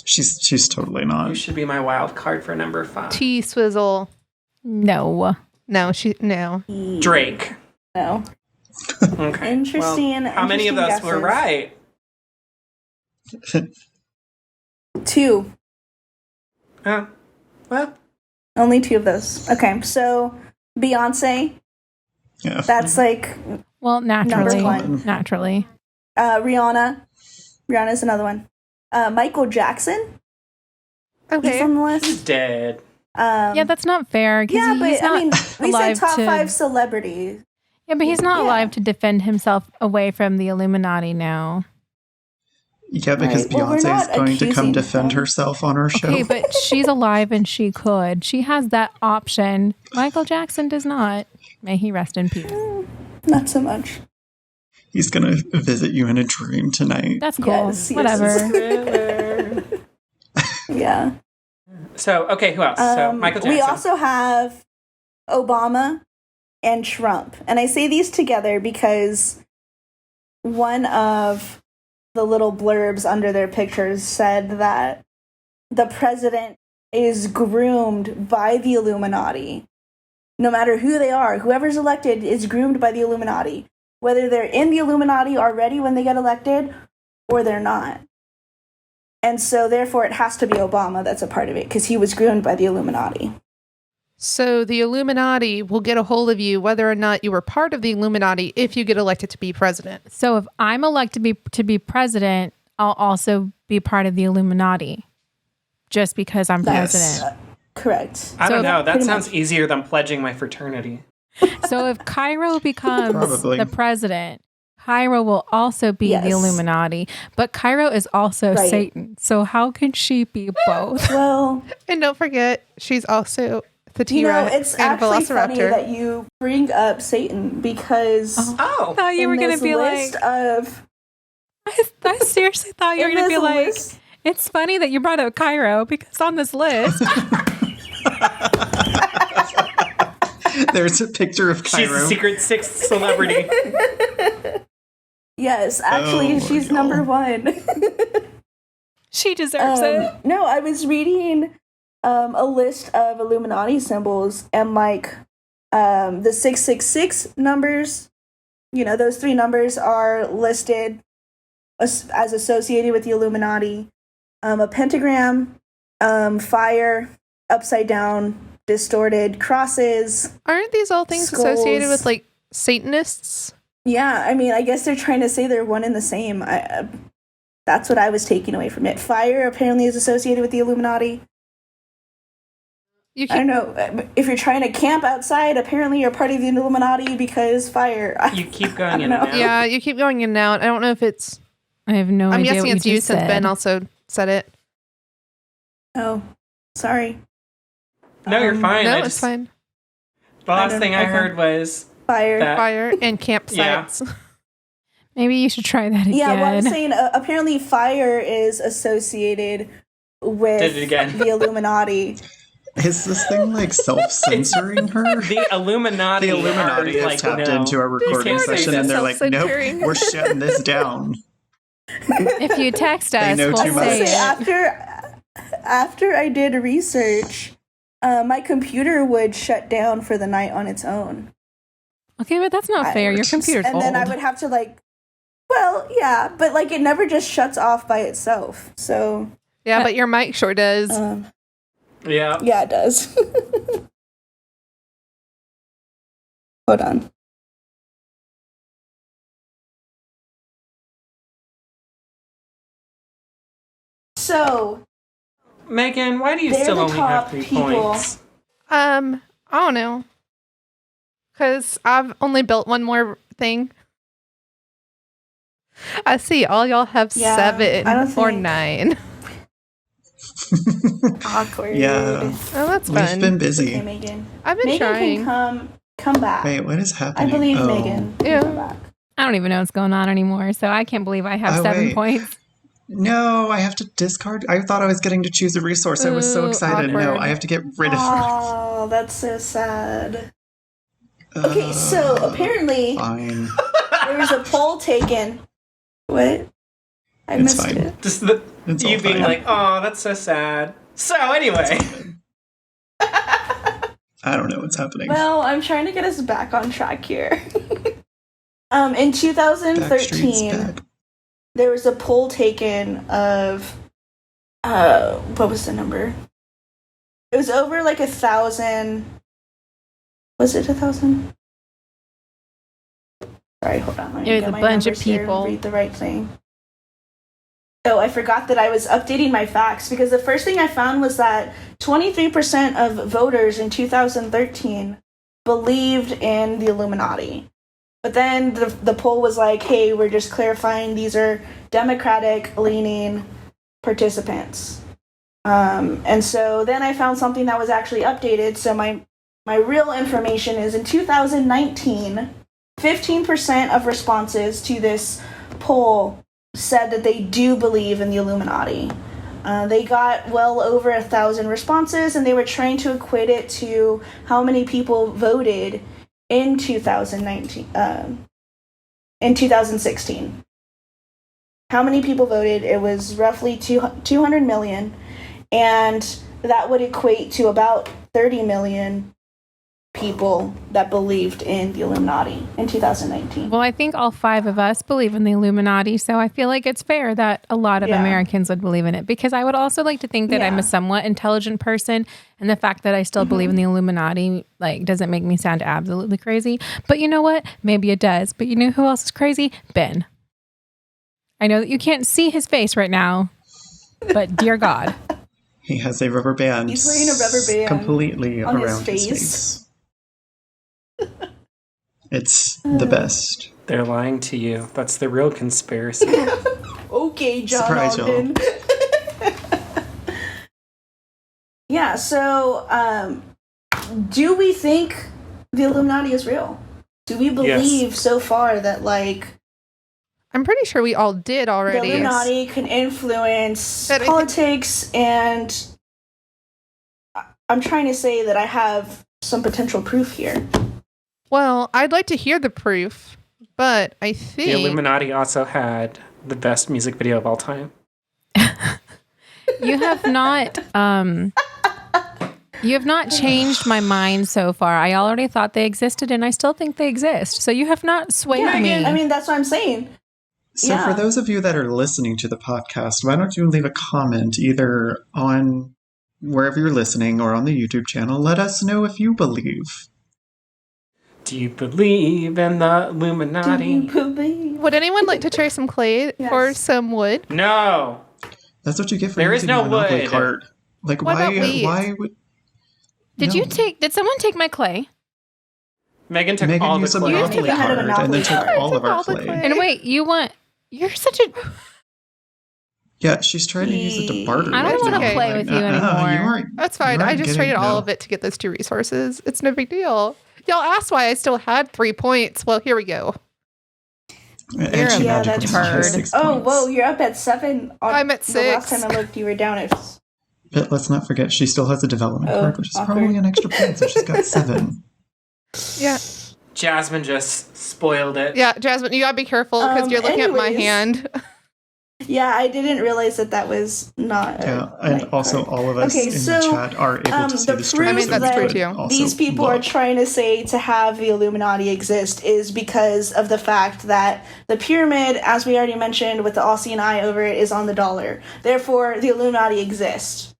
She's totally not. You should be my wild card for number 5. T Swizzle. No. No, no. Drake. No. Okay. Interesting. Well, how many of those were right? 2. Well. Only 2 of those. Okay, so Beyonce. Yeah. That's like Well, naturally. Number 1. Naturally. Rihanna. Rihanna's another one. Michael Jackson. Okay. He's on the He's list. dead. Yeah, that's not fair. Yeah, he's but not I mean, we said alive top to- 5 celebrities. Yeah, but he's not Yeah. alive to defend himself away from the Illuminati now. Yeah, because Right. Well, we're Beyonce is not going to come accusing defend him. herself on our show. Okay, but she's alive and she could. She has that option. Michael Jackson does not. May he rest in peace. Not so much. He's going to visit you in a dream tonight. That's cool. Yes, Whatever. Yeah. So, okay, who else? So, Michael Jackson. We also have Obama and Trump. And I say these together because one of the little blurbs under their pictures said that the president is groomed by the Illuminati. No matter who they are, whoever's elected is groomed by the Illuminati. Whether they're in the Illuminati already when they get elected or they're not. And so, therefore, it has to be Obama that's a part of it because he was groomed by the Illuminati. So the Illuminati will get a hold of you whether or not you were part of the Illuminati if you get elected to be president. So if I'm elected to be president, I'll also be part of the Illuminati just because I'm president. Correct. I don't know. That pretty sounds much. easier than pledging my fraternity. So if Cairo becomes Probably. the president, Cairo will also be Yes. the Illuminati, but Cairo is also Right. Satan. So how can she be both? Well, And don't forget, she's also the you know, T-Rex it's and actually funny Velociraptor. that you bring up Satan because Oh. I thought you were in going this to be list like, of I seriously thought you were in going to be this like, list- it's funny that you brought up Cairo because on this list, There's a picture of She's Cairo. the secret 6th celebrity. yes, actually, Oh, she's no. number 1. she deserves it. No, I was reading a list of Illuminati symbols and like the 666 numbers. You know, those 3 numbers are listed as associated with the Illuminati. A pentagram, fire, upside down, distorted crosses. Aren't these all things associated Skulls. with like Satanists? Yeah, I mean, I guess they're trying to say they're one and the same. That's what I was taking away from it. Fire apparently is associated with the Illuminati. You I don't keep, know. If you're trying to camp outside, apparently you're part of the Illuminati because fire. You keep going I in don't and know. out. yeah, you keep going in and out. I don't know if it's. I have no I'm idea guessing what it's you you just since said. Ben also said it. Oh, sorry. No, you're fine. No, I it's just, fine. The last don't- thing I okay. heard was Fire. that Fire and campsites. Maybe you should try that again. Yeah, well, I'm saying apparently fire is associated with Did it again. the Illuminati. Is this thing like self-censoring her? The Illuminati, The Illuminati are has like, tapped no, into our recording can't say session that. and they're like, nope, Self-censoring. we're shutting this down. If you text us, know we'll too say much. it. After I did research, my computer would shut down for the night on its own. Okay, but that's not fair. Your computer's And old. then I would have to well, yeah, but it never just shuts off by itself. So, Yeah, but your mic sure does. Yeah. yeah, it does. Hold on. So, Maegan, why do you They're still the only have top 3 people. points? I don't know. Because I've only built one more thing. I see all y'all have Yeah, 7 I don't or think- 9. awkward. Yeah. Oh, that's We've fun. been Okay, busy. Megan. I've been Megan trying. can come back. Wait, what is I happening? believe Oh. Megan can Yeah. come back. I don't even know what's going on anymore, so I can't believe I have Oh, 7 wait. points. No, I have to discard. I thought I was getting to choose a resource. I was so Ooh, excited. No, awkward. I have to get rid of. Oh, that's so sad. Okay, so Uh, apparently Fine. there was a poll taken. What? I It's missed fine. it. Just It's you all being fine. like, oh, that's so sad. So anyway, I don't know what's happening. Well, I'm trying to get us back on track here. In Backstreet's 2013, back. there was a poll taken of what was the number? It was over 1,000. Was it 1,000? Sorry, hold on. Let me It was get a my bunch of numbers here and people. read the right thing. Oh, I forgot that I was updating my facts because the first thing I found was that 23% of voters in 2013 believed in the Illuminati. But then the poll was like, hey, we're just clarifying these are Democratic-leaning participants. And so then I found something that was actually updated. So my real information is in 2019, 15% of responses to this poll said that they do believe in the Illuminati. They got well over 1,000 responses, and they were trying to equate it to how many people voted in 2019, in 2016. How many people voted? It was roughly 200 million, and that would equate to about 30 million people that believed in the Illuminati in 2019. Well, I think all 5 of us believe in the Illuminati, so I feel like it's fair that a lot of Yeah. Americans would believe in it, because I would also like to think that I'm Yeah. a somewhat intelligent person, and the fact that I still believe in the Illuminati doesn't make me sound absolutely crazy. But you know what? Maybe it does. But you know who else is crazy? Ben. I know that you can't see his face right now, but dear God. He has a rubber band. He's wearing a rubber band completely on his around his face. face. It's the best. they're lying to you. That's the real conspiracy. Okay, John Surprise, y'all. Ogden. Yeah, so do we think the Illuminati is real? Do we believe so far that I'm pretty sure we all did the already. Illuminati can influence But I think- politics? And I'm trying to say that I have some potential proof here. Well, I'd like to hear the proof, but I The think Illuminati also had the best music video of all time. You have not changed my mind so far. I already thought they existed, and I still think they exist. So you have not swayed me. I mean, that's what I'm saying. So Yeah. for those of you that are listening to the podcast, why don't you leave a comment either on wherever you're listening or on the YouTube channel? Let us know if you believe. Do you believe in the Do Illuminati? you believe? would anyone like to try some clay Yes. or some wood? No. That's what you get for There is using no a Monopoly wood. cart. Like, What about weeds? why would... Did No. did someone take my clay? Megan took Megan all the used a clay. Monopoly You had a card and Monopoly then took card. all of Took our all the clay. clay. And wait, you're such a, Yeah, she's trying to use it to barter. I don't right wanna now. play Like, with you anymore. You aren't, That's fine. you I aren't just getting- traded all no. of it to get those 2 resources. It's no big deal. Y'all asked why I still had 3 points. Well, here we go. And she Yeah, magically that's has hard. 6 Oh, points. whoa, you're up at 7. I'm at The last 6. time I looked, you were down at... But let's not forget, she still has a development card, which is awkward. probably an extra point, so she's got 7. Yeah. Jasmine just spoiled it. Yeah, Jasmine, you gotta be careful because you're looking at my anyways. hand. Yeah, I didn't realize that was not... Yeah, and also all of us in the chat are able to see the the stream. I mean, that's that true too. Also these people are look. trying to say to have the Illuminati exist is because of the fact that the pyramid, as we already mentioned, with the all-seeing eye over it, is on the dollar. Therefore, the Illuminati exists,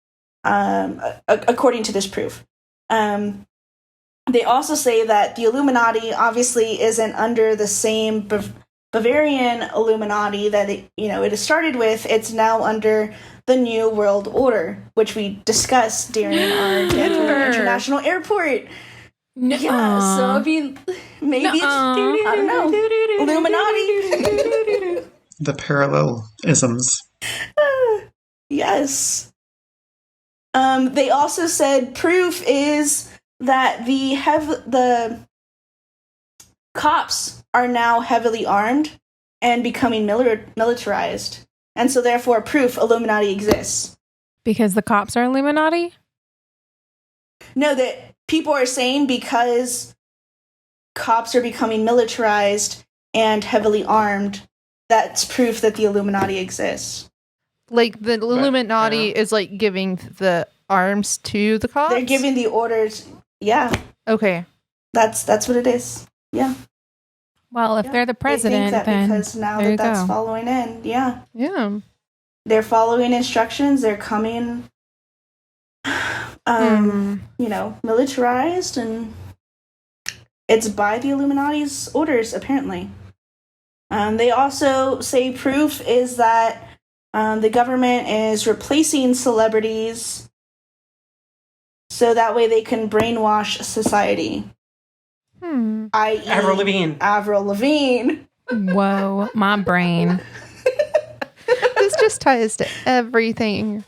according to this proof. They also say that the Illuminati obviously isn't under the same Bavarian Illuminati that it started with. It's now under the New World Order, which we discussed during our Denver International Airport. Yeah, so I mean, maybe it's, I don't know, Illuminati. The parallelisms. Yes. They also said proof is that the cops are now heavily armed and becoming militarized. And so therefore proof Illuminati exists. Because the cops are Illuminati? No, that people are saying because cops are becoming militarized and heavily armed, that's proof that the Illuminati exists. Like the Illuminati is like giving the arms to the cops? They're giving the orders. Yeah. Okay. That's what it is. Yeah. Well, if they're the president, they think that then because now there you that's go. following in. Yeah. Yeah. They're following instructions. They're coming, militarized, and it's by the Illuminati's orders, apparently. They also say proof is that the government is replacing celebrities so that way they can brainwash society. I.e. Avril Lavigne. Avril Lavigne. Whoa, my brain. This just ties to everything.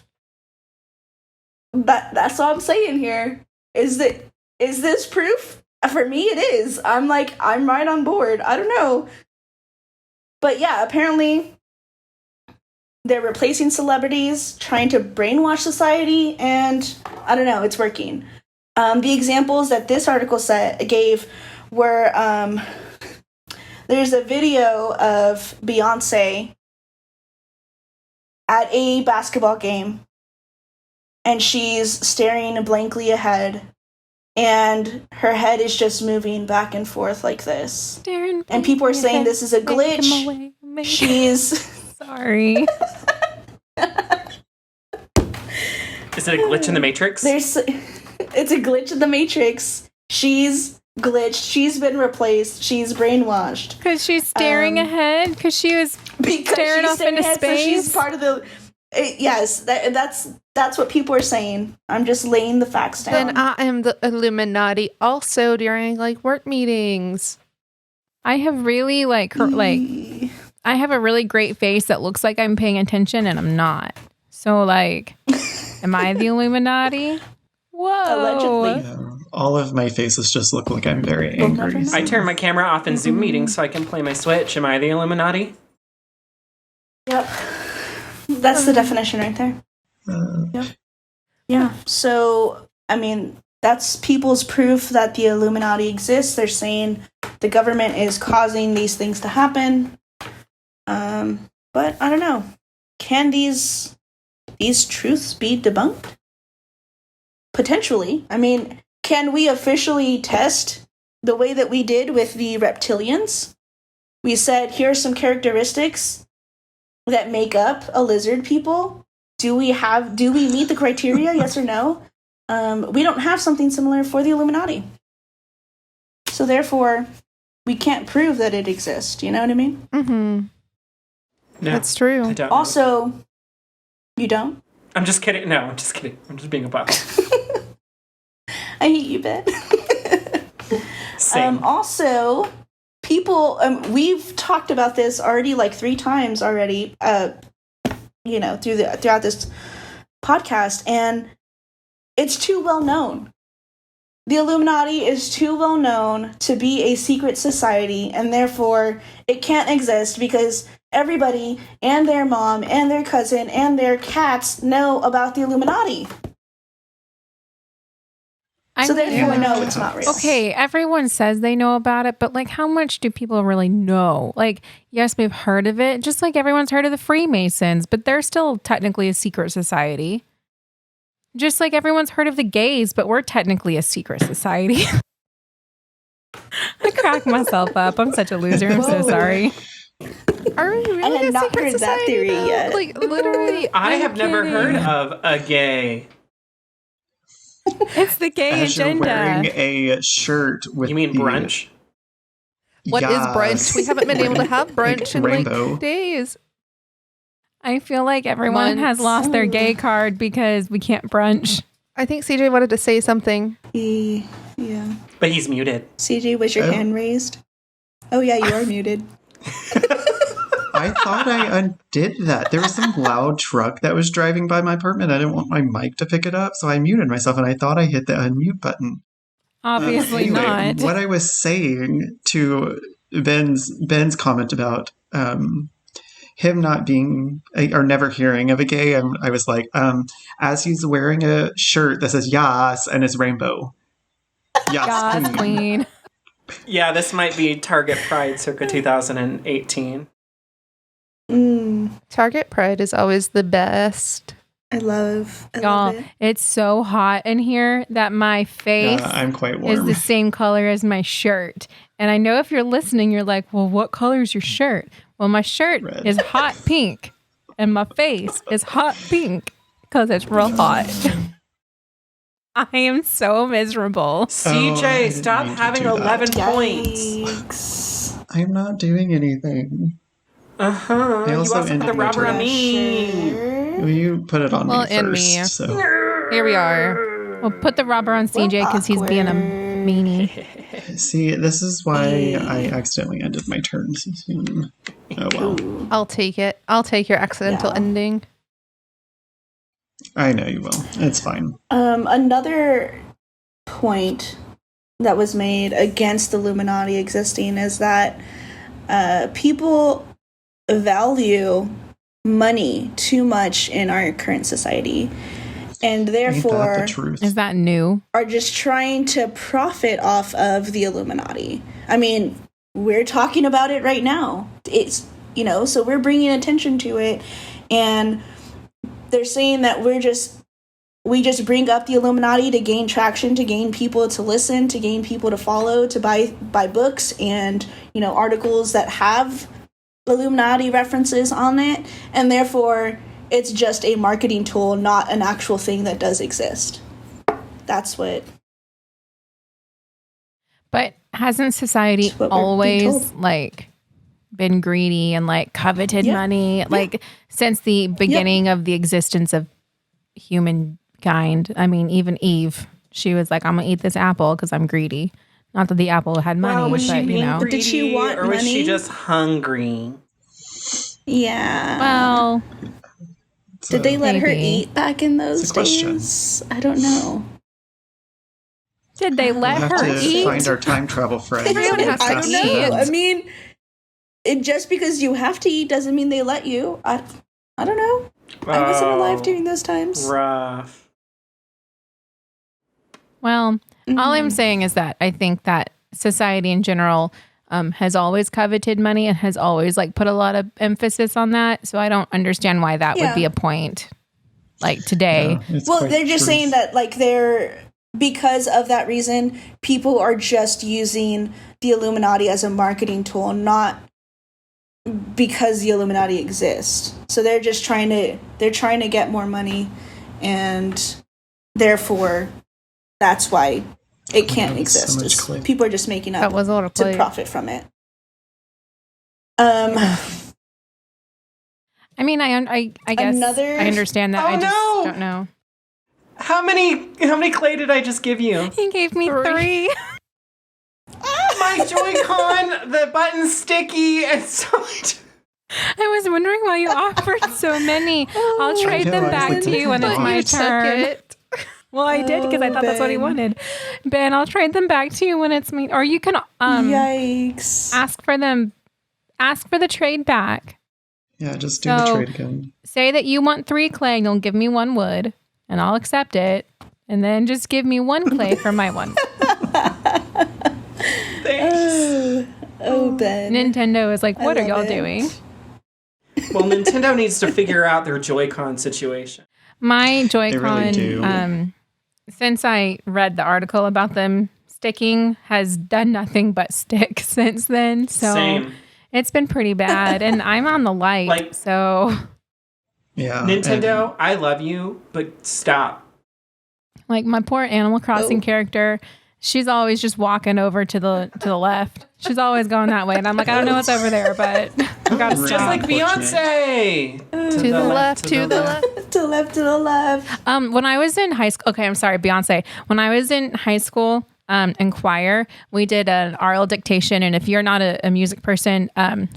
That's all I'm saying here. Is this proof? For me, it is. I'm right on board. I don't know. But yeah, apparently they're replacing celebrities, trying to brainwash society, and I don't know, it's working. The examples that this article gave were, there's a video of Beyonce at a basketball game, and she's staring blankly ahead, and her head is just moving back and forth like this. And people are saying this is a glitch. She's... Sorry. Is it a glitch in the Matrix? It's a glitch in the Matrix. She's glitched. She's been replaced. She's brainwashed. Because she's staring ahead? Because she was staring off into space? So she's part of the... yes, that's what people are saying. I'm just laying the facts down. Then I am the Illuminati also during work meetings. I have really I have a really great face that looks like I'm paying attention and I'm not. So am I the Illuminati? Whoa. Allegedly. Yeah, all of my faces just look like I'm very angry. I turn my camera off in Zoom meetings so I can play my Switch. Am I the Illuminati? Yep. That's the definition right there. Yep. Yeah. So, I mean, that's people's proof that the Illuminati exists. They're saying the government is causing these things to happen. But I don't know. Can these truths be debunked? Potentially. I mean, can we officially test the way that we did with the reptilians? We said, here are some characteristics that make up a lizard people. Do we meet the criteria? Yes or no? We don't have something similar for the Illuminati. So therefore, we can't prove that it exists. You know what I mean? Mm-hmm. No, that's true. I don't. Also, you don't? I'm just kidding. No, I'm just kidding. I'm just being a butt. I hate you, Ben. Same. Also, people, we've talked about this already 3 times already, throughout this podcast, and it's too well known. the Illuminati is too well known to be a secret society, and therefore it can't exist because everybody and their mom and their cousin and their cats know about the Illuminati. So therefore, no, it's not real. Okay, everyone says they know about it, but like, how much do people really know? Like, yes, we've heard of it, just like everyone's heard of the Freemasons, but they're still technically a secret society. Just like everyone's heard of the gays, but we're technically a secret society. I crack myself up. I'm such a loser. I'm so sorry. Are we really I had a not secret heard that society, theory though? yet. Like, literally, I have never kidding. heard of a gay. It's the gay As you're agenda. wearing a shirt with You mean the- brunch? What is brunch? Yes. We haven't been able to have brunch Like in rainbow. like days. I feel like everyone has Months. lost their gay card because we can't brunch. I think CJ wanted to say something. Yeah. But he's muted. CJ, was your Oh. hand raised? Oh, yeah, you are muted. I thought I undid that. There was some loud truck that was driving by my apartment. I didn't want my mic to pick it up, so I muted myself, and I thought I hit the unmute button. Obviously Anyway, not. What I was saying to Ben's comment about him not being or never hearing of a gay, I was like, as he's wearing a shirt that says "Yas" and it's rainbow. Yas, God's queen. Yeah, this might be Target Pride circa 2018. Target Pride is always the best. I love Y'all, it. it's so hot in here that my face Yeah, I'm quite is warm. the same color as my shirt. And I know if you're listening, you're like, well, what color is your shirt? Well, my shirt Red. is hot pink and my face is hot pink because it's real hot. I am so miserable. I CJ, didn't stop mean to having do that. 11 points. Yikes. I'm not doing anything. Uh-huh. I You also also put ended the my rubber on turn. me. Well, you put it on Well, me and first. me. So Here we are. Well, put the rubber on CJ because he's being a meanie. see, this is why I accidentally ended my turn. Oh well, I'll take it. I'll take your accidental Yeah. ending. I know you will. It's fine. Another point that was made against the Illuminati existing is that people value money too much in our current society, and Ain't that therefore the truth? Is that new? are just trying to profit off of the Illuminati. I mean, we're talking about it right now. It's, so we're bringing attention to it, and they're saying that we just bring up the Illuminati to gain traction, to gain people to listen, to gain people to follow, to buy books and, articles that have Illuminati references on it, and therefore it's just a marketing tool, not an actual thing that does exist. That's what. But hasn't society That's what we're being always told. been greedy and coveted Yeah. money since the beginning of the existence of humankind? I mean, even Eve, she was like, I'm gonna eat this apple because I'm greedy. Not that the apple had money, Well, was she but being greedy, Did she want or was she money? just hungry? Yeah. well, Did they let her Maybe. eat back in those It's a question. days? I don't know. did they We'll let have her to eat? find our time travel friend. Everyone has to I don't know. eat. I mean, just because you have to eat doesn't mean they let you. I don't know. I wasn't alive during those times. Rough. Well, all I'm Mhm. saying is that I think that society in general has always coveted money and has always put a lot of emphasis on that. So I don't understand why that would Yeah. be a point today. Yeah, it's Well, quite they're just true. saying that they're because of that reason, people are just using the Illuminati as a marketing tool, not because the Illuminati exists. So they're just trying to get more money, and therefore that's why it can't that's so exist. much is clip. people are just making That up was a lot of to play. profit from it. I mean, I guess Another- I understand that. Oh, I just no! don't know. How many clay did I just give you? He gave me 3. My Joy-Con, the button's sticky, and so I was wondering why you offered so many. I'll trade I know, them I was back like, to you when it's "But my You took turn. it. Well, I did because I thought that's what he Ben. wanted. Ben, I'll trade them back to you when it's me. Or you can Yikes. ask for them. Ask for the trade back. Yeah, just do the So- trade again. Say that you want 3 clay and you'll give me 1 wood, and I'll accept it. And then just give me 1 clay for my 1. Thanks. Oh, Ben. Nintendo is like, what are love y'all it. doing? Well, Nintendo needs to figure out their Joy-Con situation. My really Joy-Con, do. Since I read the article about them sticking, has done nothing but stick since then. So Same. it's been pretty bad. And I'm on the light. Like- So Yeah. Nintendo, I love you, but stop. like my poor Animal Crossing character, she's always just walking over to the left. She's always going that way. And I'm like, I don't know what's over there, but I gotta Really? stop. Just like Unfortunate. Beyonce. To the left, to the left. To the left, to the left. When I was in high school, okay, I'm sorry, Beyonce. When I was in high school in choir, we did an oral dictation. And if you're not a music person,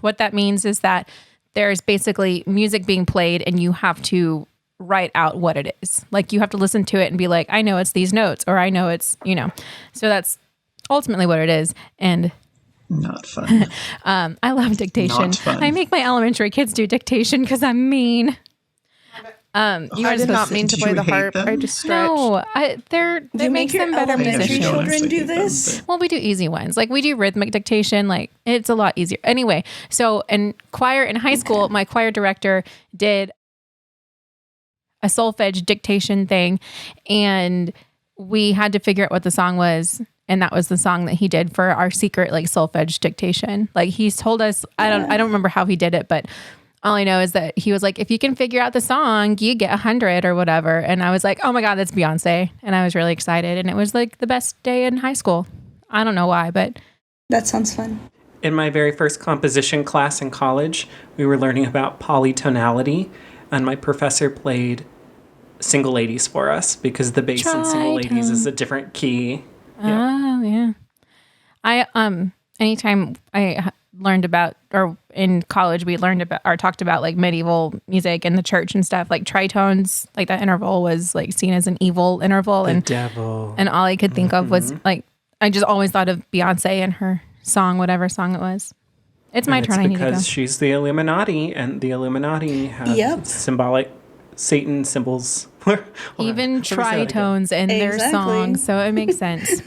what that means is that there's basically music being played and you have to write out what it is. Like you have to listen to it and be like, I know it's these notes, or I know it's, So that's ultimately what it is. And Not fun. I love dictation. Not fun. I make my elementary kids do dictation because I'm mean. You I were did not supposed- mean to did play you the hate harp. them? I just stretched. No, that You makes them better elementary musicians. children do Honestly, this? Well, we do easy ones. Like we do rhythmic dictation. Like it's a lot easier. Anyway, so in choir in high school, my choir director did a solfege dictation thing, and we had to figure out what the song was. And that was the song that he did for our secret like solfege dictation. Like he's told us, I don't remember how he did it, but all I know is that he was like, if you can figure out the song, you get 100 or whatever. And I was like, oh my God, that's Beyonce. And I was really excited. And it was like the best day in high school. I don't know why, but That sounds fun. In my very first composition class in college, we were learning about polytonality, and my professor played Single Ladies for us because the bass in Single Ladies is a different key. oh yeah. I anytime I learned about, or in college we learned about or talked about like medieval music and the church and stuff, like tritones, like that interval was like seen as an evil interval, and Devil. all I could think of was like I just always thought of Beyonce and her song, whatever song it was. It's my And turn. it's I need to go. because she's the Illuminati, and the Illuminati have Yep. symbolic Satan symbols. Hold on. Even Let me say that again. tritones in their Exactly. songs, so it makes sense.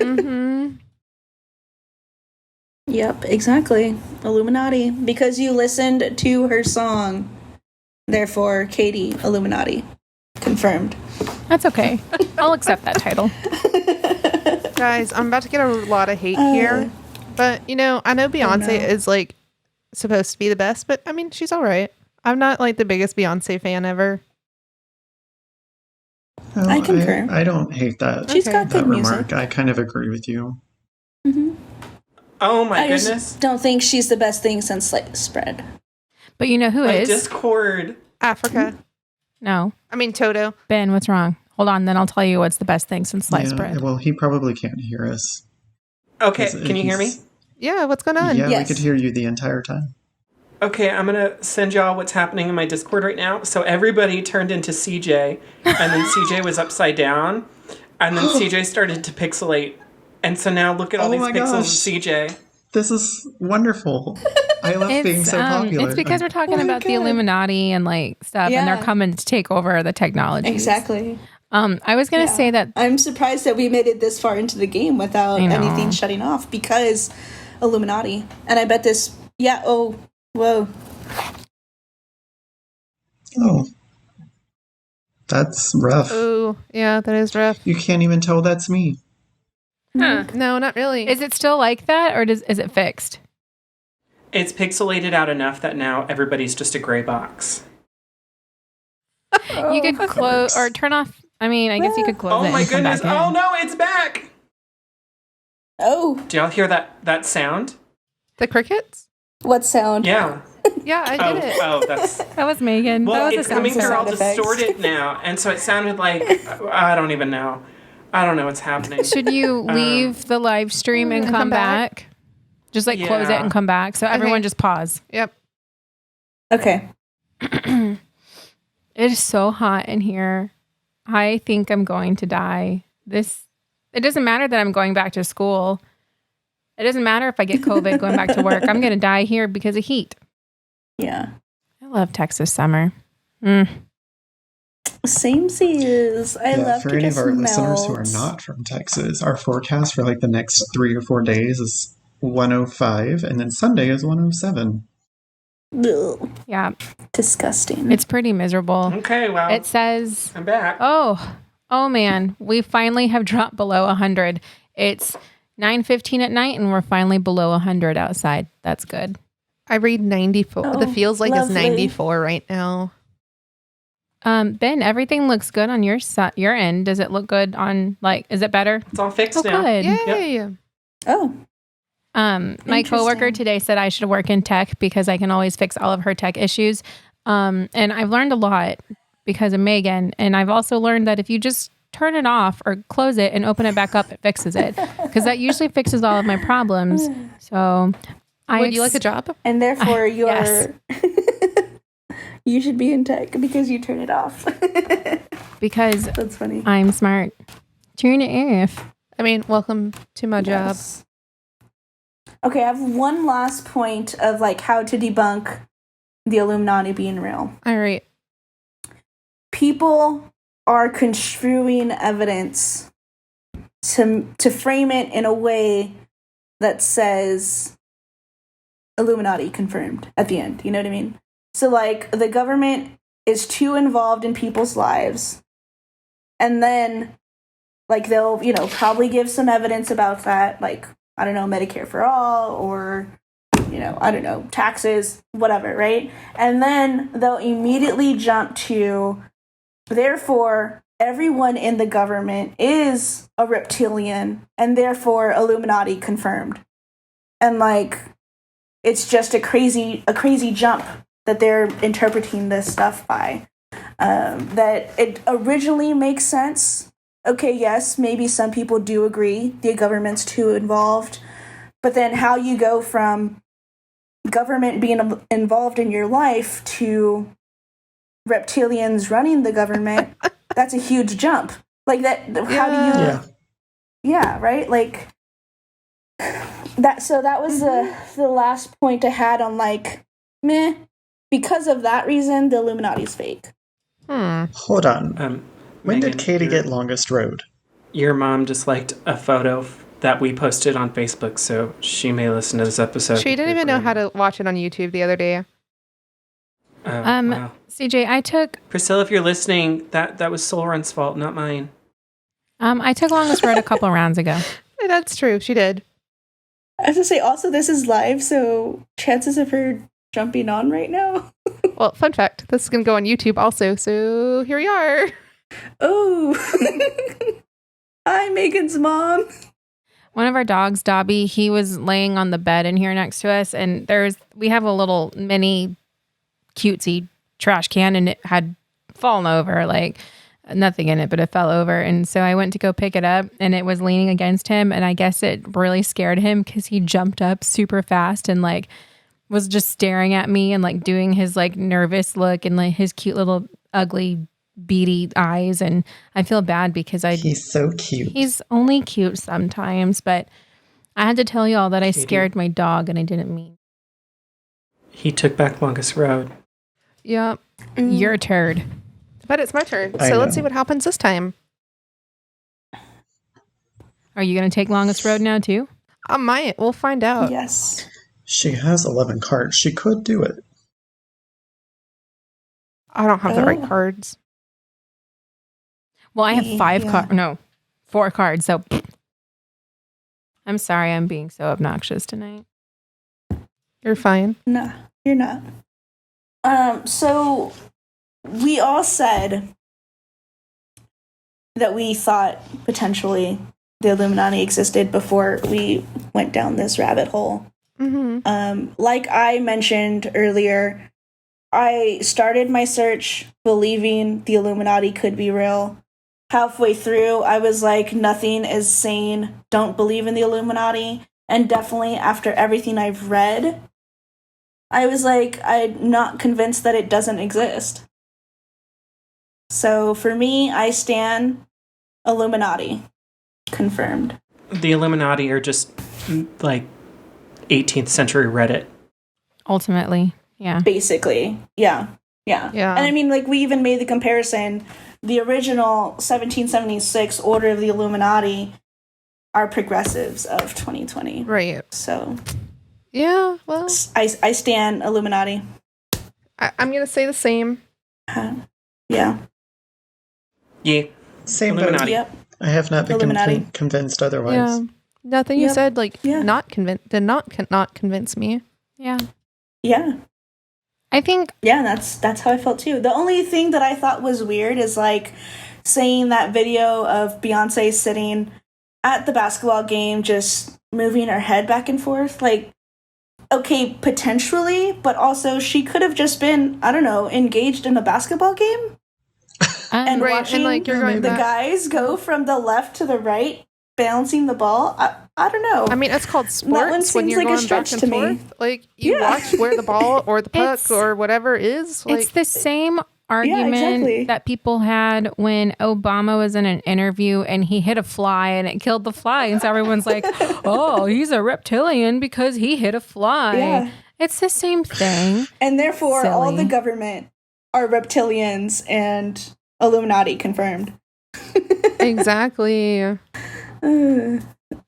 Yep, exactly. Illuminati. Because you listened to her song. Therefore, Katie, Illuminati. Confirmed. That's okay. I'll accept that title. Guys, I'm about to get a lot of hate here. But, I know Beyonce no. is, like, supposed to be the best, but, I mean, she's all right. I'm not, like, the biggest Beyonce fan ever. No, I concur. I don't hate that. She's Okay. got that good music. remark. I kind of agree with you. Oh my I goodness. just don't think she's the best thing since sliced bread. But you know who My is? Discord. Africa. No. I mean, Toto. Ben, what's wrong? Hold on, then I'll tell you what's the best thing since sliced Yeah, bread. well, he probably can't hear us. Okay, 'Cause can you hear me? he's- Yeah, what's going on? Yeah, Yes. we could hear you the entire time. Okay, I'm gonna send y'all what's happening in my Discord right now. So everybody turned into CJ, and then CJ was upside down, and then CJ started to pixelate. And so now look at all Oh these my pixels gosh. of CJ. This is wonderful. I love being so popular. It's because we're talking Oh my about the God. Illuminati and like stuff, and they're Yeah. coming to take over the technology. Exactly. I was gonna say that I'm surprised that we made it this far into the game without I know. anything shutting off because Illuminati. And I bet this. Yeah. Oh. Whoa. Oh. That's rough. Oh, yeah, that is rough. You can't even tell that's me. No, not really. is it still like that, or is it fixed? It's pixelated out enough that now everybody's just a gray box. You could close or turn off. I mean, I guess you could close Oh it. my and come goodness! back in. Oh no, it's back! Oh. Do y'all hear that sound? The crickets? What sound? Yeah. Yeah, I Oh, did it. that's. That was Maegan. Well, that was it's a sound coming through all sound effects. distorted now, and so it sounded like I don't even know. I don't know what's happening. Should you leave the live stream and come back? Just like close it Yeah. and come back. So everyone Okay. just pause. Yep. Okay. It is so hot in here. I think I'm going to die. It doesn't matter that I'm going back to school. It doesn't matter if I get COVID going back to work. I'm going to die here because of heat. Yeah. I love Texas summer. Samesies. I love for to any just of our listeners who melt. are not from Texas, our forecast for like the next 3 or 4 days is 105, and then Sunday is 107. Ugh, Yeah, disgusting. it's pretty miserable. Okay, well, It says, I'm back. oh man, we finally have dropped below 100. It's 9:15 at night and we're finally below 100 outside. That's good. I read 94. Oh, the feels like lovely. it's 94 right now. Ben, everything looks good on your end. Does it look good on, is it better? It's all fixed now. Good. Yay. Oh, My coworker Interesting. today said I should work in tech because I can always fix all of her tech issues. And I've learned a lot because of Maegan. And I've also learned that if you just turn it off or close it and open it back up, it fixes it. Because that usually fixes all of my problems. So Would you like a job? and therefore you're. yes. You should be in tech because you turn it off. Because That's funny. I'm smart. Turn it off. I mean, welcome to my job. Yes. Okay, I have one last point of how to debunk the Illuminati being real. All right. People are construing evidence to frame it in a way that says Illuminati confirmed at the end. You know what I mean? So the government is too involved in people's lives, and then they'll probably give some evidence about that, I don't know, Medicare for all, or I don't know, taxes, whatever, right? And then they'll immediately jump to, therefore everyone in the government is a reptilian, and therefore Illuminati confirmed. And it's just a crazy jump that they're interpreting this stuff by. That it originally makes sense. Okay, yes, maybe some people do agree the government's too involved, but then how you go from government being involved in your life to reptilians running the government, that's a huge jump. That, how do you... Yeah. Yeah, right? That. So that was the last point I had on meh. Because of that reason, the Illuminati's fake. Hold on. When did Maegan, Katie get longest road? Your mom just liked a photo that we posted on Facebook, so she may listen to this episode. She didn't even know how to watch it on YouTube the other day. Oh, wow. CJ, I took Priscilla, if you're listening, that was Solron's fault, not mine. I took longest road a couple rounds ago. That's true. She did. I have to say, also, this is live, so chances of her jumping on right now. Well, fun fact. This is going to go on YouTube also. So here we are. Oh. Hi, Megan's mom. One of our dogs, Dobby, he was laying on the bed in here next to us, and we have a little mini cutesy trash can, and it had fallen over, nothing in it, but it fell over. And so I went to go pick it up, and it was leaning against him, and I guess it really scared him because he jumped up super fast and was just staring at me and doing his nervous look and his cute little ugly beady eyes. And I feel bad because He's so cute. he's only cute sometimes, but I had to tell y'all that I Katie. scared my dog and I didn't mean. He took back longest road. Yeah. You're a turd. But it's my turn. I So let's know. see what happens this time. Are you going to take longest road now too? I might. We'll find out. Yes. She has 11 cards. She could do it. I don't have the right Oh. cards. Well, I have Yeah. 4 cards. So I'm sorry I'm being so obnoxious tonight. You're fine. No, you're not. So we all said that we thought potentially the Illuminati existed before we went down this rabbit hole. Mm-hmm. Like I mentioned earlier, I started my search believing the Illuminati could be real. Halfway through, I was like, nothing is sane. Don't believe in the Illuminati. And definitely after everything I've read, I was like, I'm not convinced that it doesn't exist. So for me, I stand Illuminati. Confirmed. The Illuminati are just like 18th century Reddit. Ultimately, yeah. Basically. Yeah. Yeah. And I mean, like, we even made the comparison. The original 1776 Order of the Illuminati are progressives of 2020. Right. So, Yeah, well, I stand Illuminati. I'm going to say the same. Yeah. Yeah. Same boat. Illuminati. Yep. I have not been Illuminati. convinced otherwise. Yeah. Nothing you Yep. said, like, Yeah. did not convince me. Yeah. Yeah. I think Yeah, that's how I felt too. The only thing that I thought was weird is like saying that video of Beyonce sitting at the basketball game just moving her head back and forth. Like, okay, potentially, but also she could have just been, I don't know, engaged in a basketball game and Right, watching and, like, you're going the back- guys go from the left to the right, bouncing the ball. I don't know. I mean, it's called sports when seems you're like a going back stretch and to me. forth. Like, you Yeah. watch where the ball or the puck It's- or whatever is. Like, it's the same argument exactly. that people had when Obama was in an interview and he hit a fly and it killed the fly. And so everyone's like, oh, he's a reptilian because he hit a fly. Yeah. It's the same thing. And therefore, all Silly. the government are reptilians and Illuminati confirmed. exactly.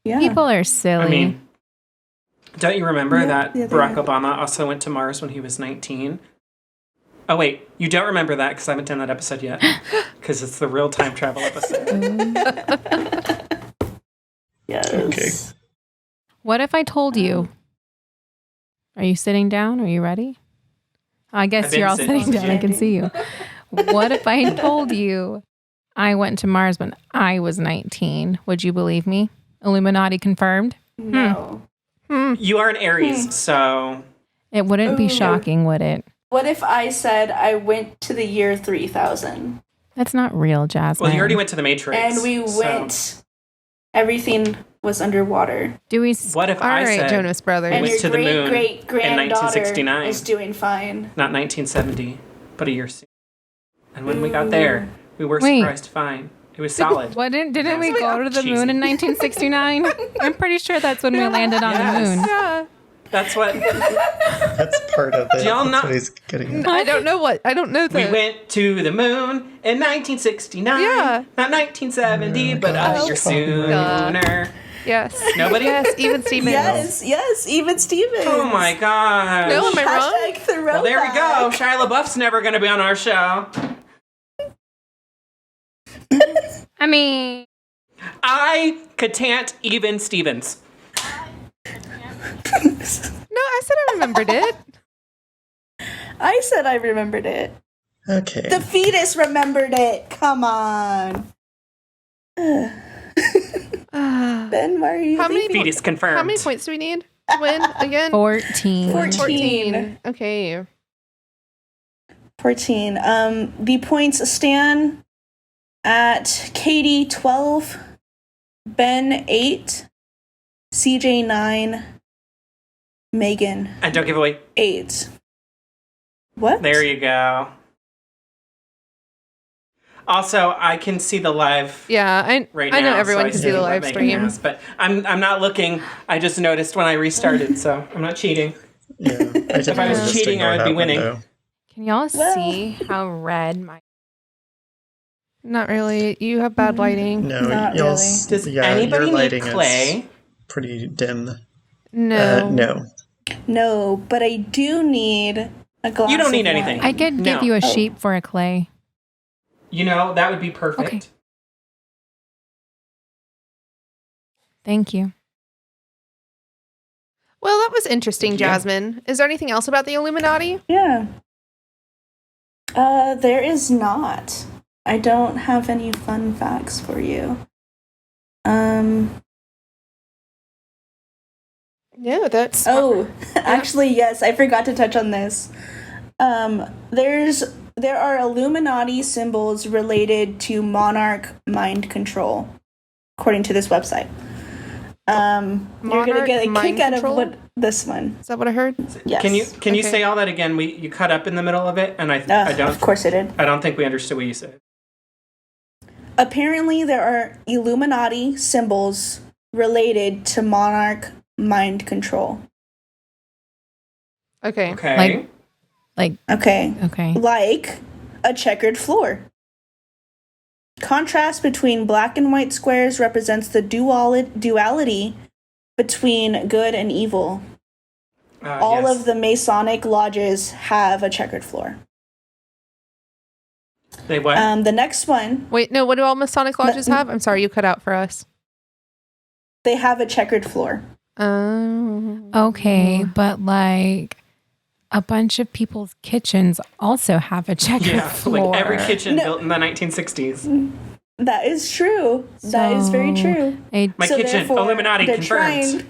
Yeah. People are silly. I mean, don't you remember Yeah, that yeah, they Barack are. Obama also went to Mars when he was 19? Oh, wait. You don't remember that because I haven't done that episode yet. Because it's the real time travel episode. Yes. Okay. What if I told you? Are you sitting down? Are you ready? I I've guess been you're all sitting. sitting down. I can see you. What if I told you I went to Mars when I was 19? Would you believe me? Illuminati confirmed. No. You are an Aries, so It wouldn't be Ooh. shocking, would it? What if I said I went to the year 3000 That's not real, Jasmine. well, you already went to the Matrix. and we so went, everything was underwater. Do we? What if All I right, said Jonas Brothers. And went your to the great moon great in granddaughter 1969? is doing fine. Not 1970, but a year sooner. And when we got there, we were Wait. surprised fine. It was solid. Didn't we go to the Cheesy. moon in 1969? I'm pretty sure that's when we landed on Yes. the moon. Yeah. That's what That's part of it. y'all That's not- what he's getting at. I don't know the. we went to the moon in 1969. Yeah. Not 1970, but a gosh, year come on. sooner. Yes. Nobody? Yes, even Stevens. Yes, even Stevens. Oh my gosh. No, am I wrong? Hashtag throwback. Well, there we go. Shia LaBeouf's never going to be on our show. I mean, Catan't even Stevens. No, I said I remembered it. I said I remembered it. Okay. The fetus remembered it. Come on. Ben, why are you How many leaving? Fetus confirmed. How many points do we need to win again? 14. 14. Okay. 14. The points stand at Katie 12, Ben 8, CJ 9, Maegan And don't give away. 8. What? There you go. Also, I can see the live Yeah, right I now. know everyone so can I see the what live Megan stream. has, but I'm not looking. I just noticed when I restarted, so I'm not cheating. Yeah. If I was cheating, I would be winning. Can y'all Well- see how red my... Not really. You have bad lighting. No, Not y'all. really. Does Yeah, anybody your need lighting clay? is pretty dim. No. No. No, but I do need a glass You don't need of anything. wine. I could give No. you a Oh. sheep for a clay. You know, that would be perfect. Okay. Thank you. Well, that was interesting, Yeah. Jasmine. Is there anything else about the Illuminati? Yeah. There is not. I don't have any fun facts for you. No, that's. Oh, actually, yes, I forgot to touch on this. There are Illuminati symbols related to monarch mind control, according to this website. You're gonna Monarch get a mind kick out of control? what this one. Is that what I heard? Yes. Can you Okay. say all that again? You cut up in the middle of it, and I Of don't course I did. I don't think we understood what you said. Apparently, there are Illuminati symbols related to monarch mind control. Okay. Okay. Okay. Okay. Like a checkered floor. Contrast between black and white squares represents the duality between good and evil. All Yes. of the Masonic lodges have a checkered floor. They what? The next one, Wait, no, what do all Masonic lodges have? I'm sorry, you cut out for us. they have a checkered floor. Oh. Okay, but like a bunch of people's kitchens also have a checkered floor. like every kitchen No. built in the 1960s. That is true. That is very So, true. My kitchen, therefore, Illuminati they're confirmed.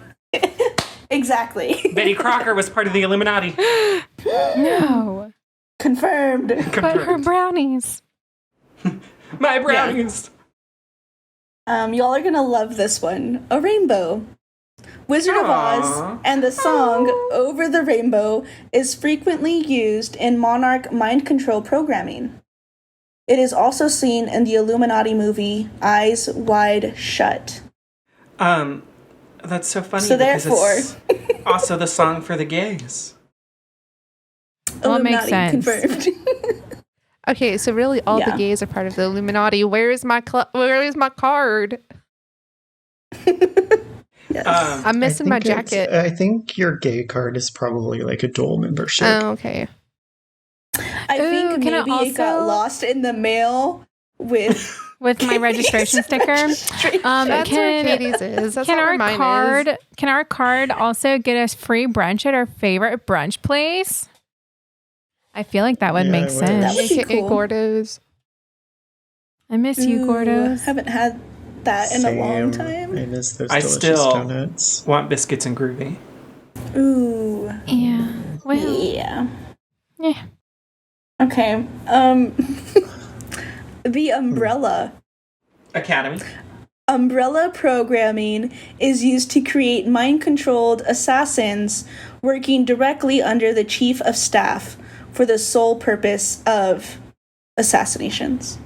Exactly. Betty Crocker was part of the Illuminati. No. Confirmed. But her brownies. My brownies. Y'all are gonna love this one. A rainbow. Wizard of Oz Aw. and the song Over the Rainbow is frequently used in monarch mind control programming. It is also seen in the Illuminati movie Eyes Wide Shut. That's so funny. So because therefore- it's also the song for the gays. Well, it makes sense. Confirmed. Okay, so really all the Yeah. gays are part of the Illuminati. Where is my card? Yes. I'm missing my jacket. I think your gay card is probably like a dual membership. Oh, okay. I think Ooh, can I maybe it got also- lost in the mail with With my registration sticker. That's where Katie's is. That's Can not where our mine card is. can our card also get us free brunch at our favorite brunch place? I feel like that would Yeah, make it would. sense. That would be AKA cool. Gordo's. I miss you, Ooh, Gordos. haven't had that in a long Same. time. I miss those I delicious still- donuts. Want biscuits and groovy. Ooh. Yeah. Well, Yeah. yeah. Okay. The umbrella. Academy. Umbrella programming is used to create mind-controlled assassins working directly under the chief of staff for the sole purpose of assassinations.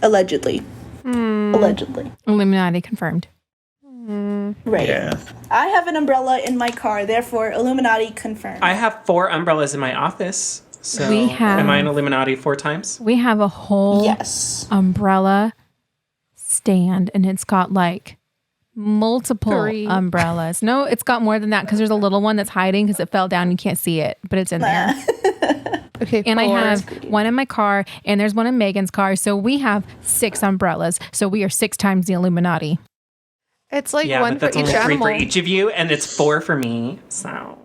Allegedly. Allegedly. Illuminati confirmed. Right. Yeah. I have an umbrella in my car, therefore Illuminati confirmed. I have 4 umbrellas in my office. So We have- am I an Illuminati 4 times? We have a whole Yes. umbrella stand, and it's got like multiple 3. umbrellas. No, it's got more than that because there's a little one that's hiding because it fell down. You can't see it, but it's in there. Okay, And I 4. have one in my car, and there's one in Megan's car. So we have 6 umbrellas. So we are 6 times the Illuminati. It's like Yeah, one but for that's each only 3 animal. for each of you, and it's 4 for me. So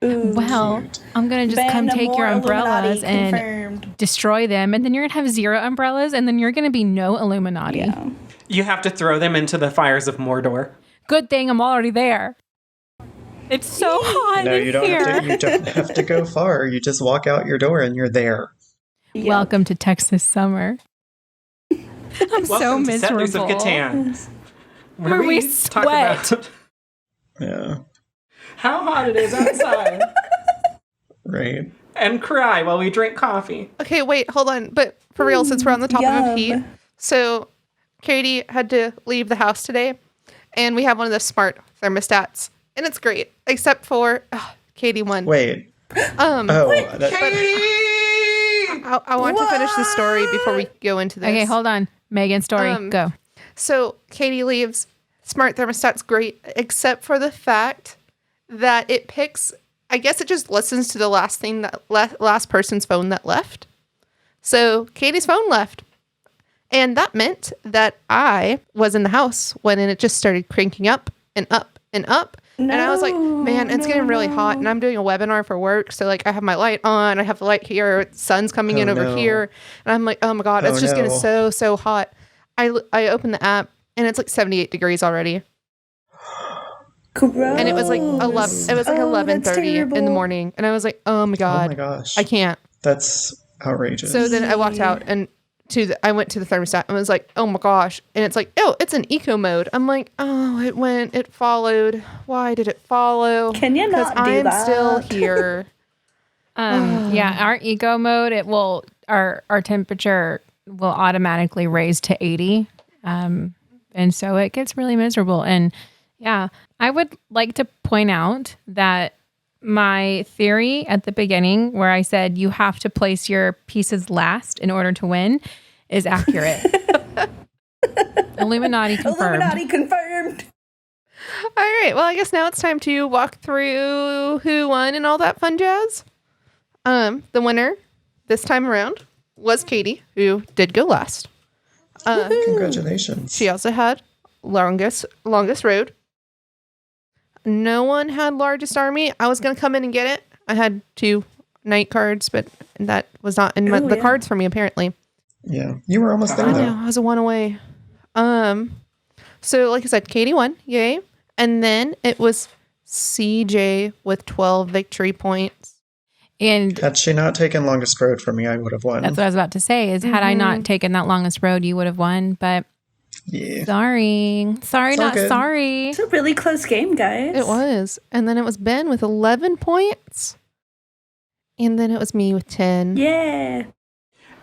Ooh. Well, Cute. I'm gonna just Ben, come take more your Illuminati umbrellas and confirmed. destroy them, and then you're gonna have 0 umbrellas, and then you're gonna be no Illuminati. Yeah. you have to throw them into the fires of Mordor. Good thing I'm already there. It's so hot No, in you don't here. have to. You don't have to go far. You just walk out your door and you're there. Yeah. Welcome to Texas summer. I'm so Welcome to miserable. Settlers of Catan. Where we talk sweat. about Yeah. how hot it is outside Right. and cry while we drink coffee. Okay, wait, hold on. But for real, since we're on the topic Yum. of heat, so Katie had to leave the house today, and we have one of the smart thermostats, and it's great, except for Katie won. Wait. Um, Oh, that, I want to finish the story before we go into this. Okay, hold on. Megan, story, go. So Katie leaves. Smart thermostat's great, except for the fact that it picks. I guess it just listens to the last thing that last person's phone that left. So Katie's phone left, and that meant that I was in the house when it just started cranking up and up and up. And I was like, man, it's getting really hot, and I'm doing a webinar for work. So like, I have my light on, I have the light here, sun's coming in over no. here, and I'm like, oh my god, it's just getting so hot. I opened the app, and it's like 78 degrees already, Gross. and it was like 11. It was like Oh, that's 11:30 in the terrible. morning, and I was like, oh my oh god, my gosh. I can't. That's outrageous. So then I walked out and I went to the thermostat and was like, oh my gosh. And it's like, oh, it's in eco mode. I'm like, oh, it followed. Why did it follow? Can you Because not do I'm that? still here. Yeah, our eco mode, it will our temperature will automatically raise to 80. And so it gets really miserable. And yeah, I would like to point out that my theory at the beginning, where I said you have to place your pieces last in order to win, is accurate. Illuminati confirmed. Illuminati confirmed. All right. Well, I guess now it's time to walk through who won and all that fun jazz. The winner this time around was Katie, who did go last. Congratulations. She also had longest road. No one had largest army. I was going to come in and get it. I had 2 night cards, but that was not in the cards for me, apparently. Yeah, you were almost there, I though. know, I was a 1 away. So like I said, Katie won. Yay. And then it was CJ with 12 victory points. And Had she not taken longest road from me, I would have won. that's what I was about to say is had I not taken that longest road, you would have won. But Yeah. sorry, It's all not good. sorry. It's a really close game, guys. It was. And then it was Ben with 11 points. And then it was me with 10. Yeah.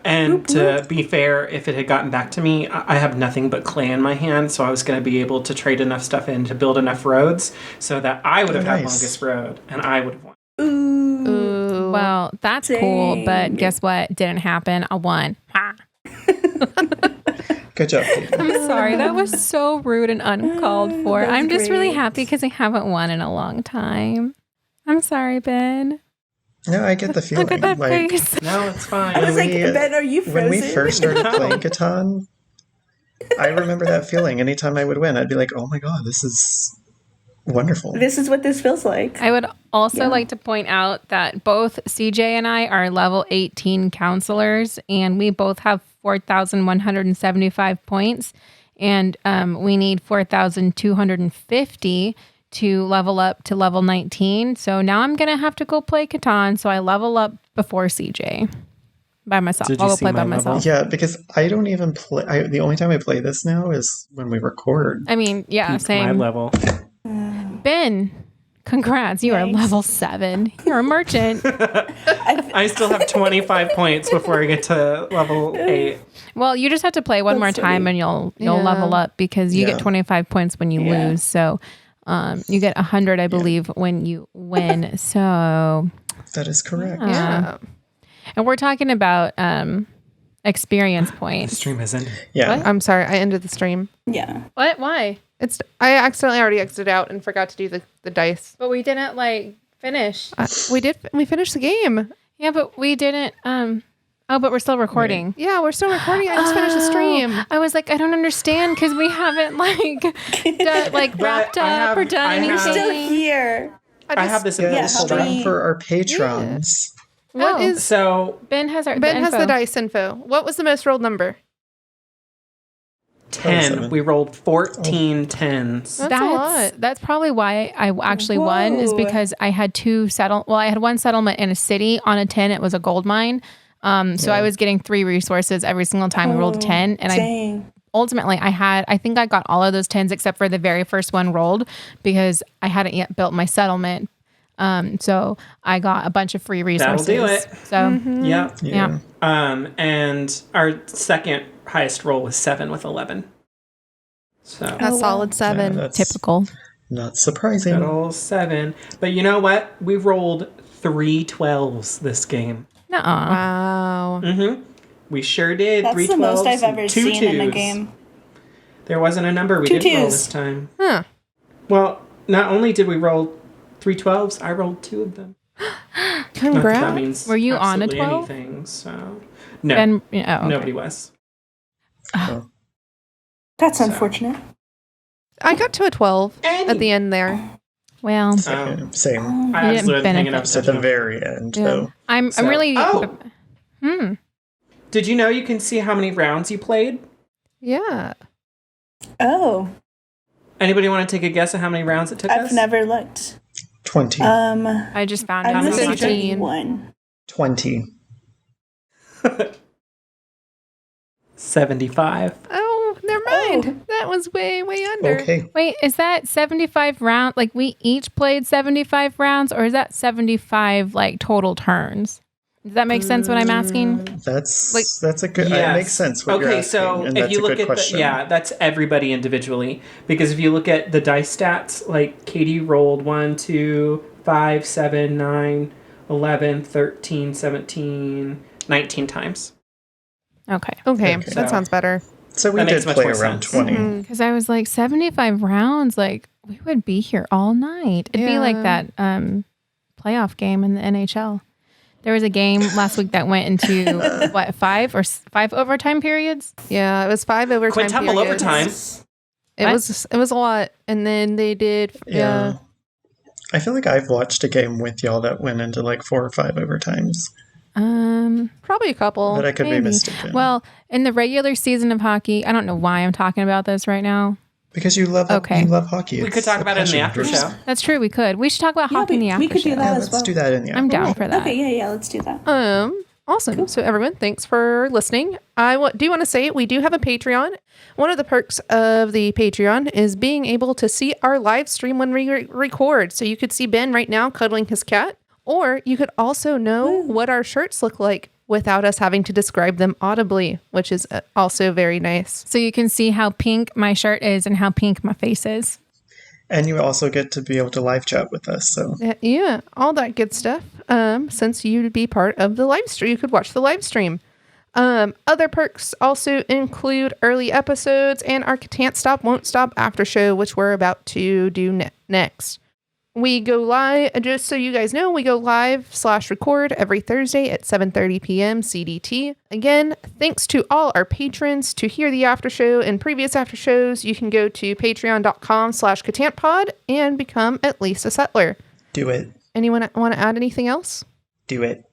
And to be fair, if it had gotten back to me, I have nothing but clay in my hand, so I was going to be able to trade enough stuff in to build enough roads so that I would have had Nice. longest road, and I would have won. Ooh. Ooh. Well, that's cool, but guess what? Didn't happen. I won. Ha. Good job, Katie. I'm sorry. That was so rude and uncalled for. That was I'm just really great. happy because I haven't won in a long time. I'm sorry, Ben. No, I get the feeling. Look at that like, face. No, it's fine. I was like, we- Ben, are you frozen? when we first started playing Catan, I remember that feeling. Anytime I would win, I'd be like, oh my god, this is wonderful. This is what this feels like. I would also like to point out that both CJ and I are level 18 counselors, and we both have 4,175 points, and we need 4,250 to level up to level 19. So now I'm going to have to go play Catan, so I level up before CJ by myself. Did you I'll go see play by my level? myself. Yeah, because I don't even play. The only time I play this now is when we record. I mean, yeah, Peaked my same. level. Ben, congrats. You are Thanks. level 7. You're a merchant. I still have 25 points before I get to level 8. Well, you just have to play one more time and you'll Yeah. level up because you Yeah. get 25 points when you Yeah. lose. So you get 100, I believe, when you win. So, That is correct. Yeah. and we're talking about experience The points. stream has ended. Yeah. I'm sorry. I ended the stream. Yeah. What? Why? I accidentally already exited out and forgot to do the dice. But we didn't finish. We finished the game. Yeah, but we didn't. But we're still recording. Yeah, we're still recording. I just finished the stream. I was like, I don't understand because we haven't wrapped up or done I have- anything. Still here. I have this in Yeah, Yeah, it's how folder. time many- for our patrons. What Oh. is So Ben has Ben has the dice info. What was the most rolled number? 10. 27. We rolled 14 10s. That's a lot. That's probably why I actually won is Whoa. because I had I had one settlement in a city. On a 10, it was a gold mine. So I was getting 3 resources every single time we rolled a 10. And Dang. I think I got all of those 10s except for the very first one rolled because I hadn't yet built my settlement. So I got a bunch of free resources. That'll do it. So Yeah. yeah. And our second highest roll was 7 with 11. So A wow. solid 7. Yeah, that's Typical. Not surprising. good old 7. But you know what? We rolled 3 12s this game. Nuh-uh. Wow. Mm-hmm. We sure did. That's 3 the 12s most I've and ever 2 seen in a 2s. game. There wasn't a number we 2 didn't roll 2s. this time. Huh. Well, not only did we roll 3 12s, I rolled 2 of them. Not that Congrats. means Were you on a absolutely 12? anything, so no, Ben, okay. nobody was. That's So. unfortunate. I got to a 12 at the end there. Well, Um, Same. I You absolutely didn't hanging benefit. up It's at such the a very end, Yeah. though. I'm So- really. Oh! Hmm. Did you know you can see how many rounds you played? Yeah. Oh, Anybody want to take a guess at how many rounds it took I've us? never looked. 20. I just found I'm out. gonna say 15. 31. 20. 75. Oh, never mind. That was way, way under. Okay. Wait, is that 75 rounds? Like we each played 75 rounds, or is that 75 like total turns? Does that make sense what I'm asking? That's a good. It Yes. makes sense. What you're Okay, asking, so and if that's you a look good at question. that's everybody individually. Because if you look at the dice stats, like Katie rolled 1, 2, 5, 7, 9, 11, 13, 17, 19 times. Okay. Okay, Okay. that sounds better. So we That did makes much play more around sense. 20. Because I was like 75 rounds, like we would be here all night. It'd be like Yeah. that playoff game in the NHL. There was a game last week that went into what, five overtime periods? Yeah, it was 5 overtime Quintuple periods. overtime. It was a lot, and then they did. Yeah. I feel like I've watched a game with y'all that went into like 4 or 5 overtimes, Probably a couple. but I could be maybe. mistaken. Well, in the regular season of hockey, I don't know why I'm talking about this right now. because you love Okay. hockey. We It's could talk a about it in the passion after of yours. show. That's true. We could. We should talk about hockey in the after we could do show. that Yeah, as let's well. do that in the I'm after. down for that. Okay, yeah, let's do that. Awesome. So everyone, thanks for listening. Do want to say we do have a Patreon. One of the perks of the Patreon is being able to see our live stream when we record. So you could see Ben right now cuddling his cat, or you could also know what our shirts look like without us having to describe them audibly, which is also very nice. So you can see how pink my shirt is and how pink my face is. And you also get to be able to live chat with us. So Yeah, all that good stuff. Since you'd be part of the live stream, you could watch the live stream. Other perks also include early episodes and our Catan't Stop Won't Stop after show, which we're about to do next. We go live, just so you guys know, we go live/record every Thursday at 7:30 p.m. CDT. Again, thanks to all our patrons. To hear the after show and previous after shows, you can go to patreon.com/CatantPod and become at least a settler. do it. Anyone want to add anything else? Do it.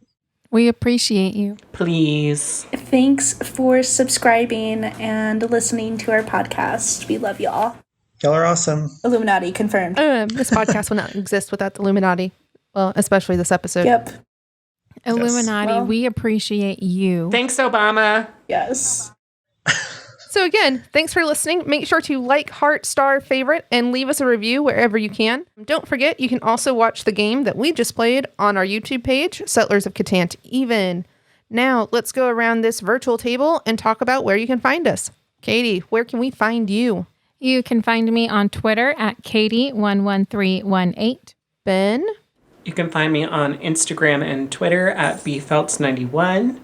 We appreciate you. Please. Thanks for subscribing and listening to our podcast. We love y'all. Y'all are awesome. Illuminati confirmed. This podcast will not exist without the Illuminati. Well, especially this episode. Yep. Illuminati, Well- we appreciate you. Thanks, Obama. Yes. So again, thanks for listening. Make sure to like, heart, star, favorite, and leave us a review wherever you can. Don't forget, you can also watch the game that we just played on our YouTube page, Settlers of Catan't Even. Now, let's go around this virtual table and talk about where you can find us. Katie, where can we find you? You can find me on Twitter at Katie11318. Ben? You can find me on Instagram and Twitter at bfelts91,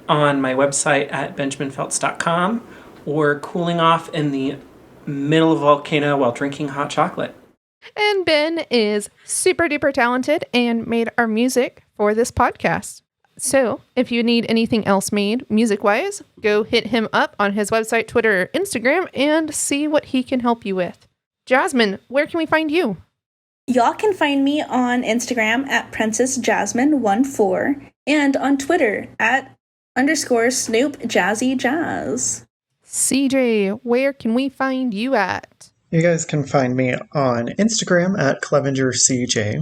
on my website at benjaminfelts.com, or cooling off in the middle of a volcano while drinking hot chocolate. And Ben is super duper talented and made our music for this podcast. So if you need anything else made music-wise, go hit him up on his website, Twitter, or Instagram, and see what he can help you with. Jasmine, where can we find you? Y'all can find me on Instagram at PrincessJasmine14 and on Twitter at _Snoop Jazzy Jazz. CJ, where can we find you at? You guys can find me on Instagram at ClevengerCJ.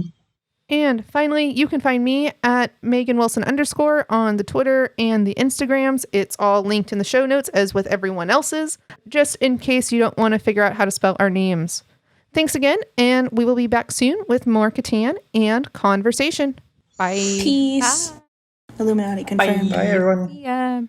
And finally, you can find me at Maegan Wilson _ on the Twitter and the Instagrams. It's all linked in the show notes as with everyone else's, just in case you don't want to figure out how to spell our names. Thanks again, and we will be back soon with more Catan and conversation. Bye. Peace. Illuminati confirmed. Bye, everyone. Yeah.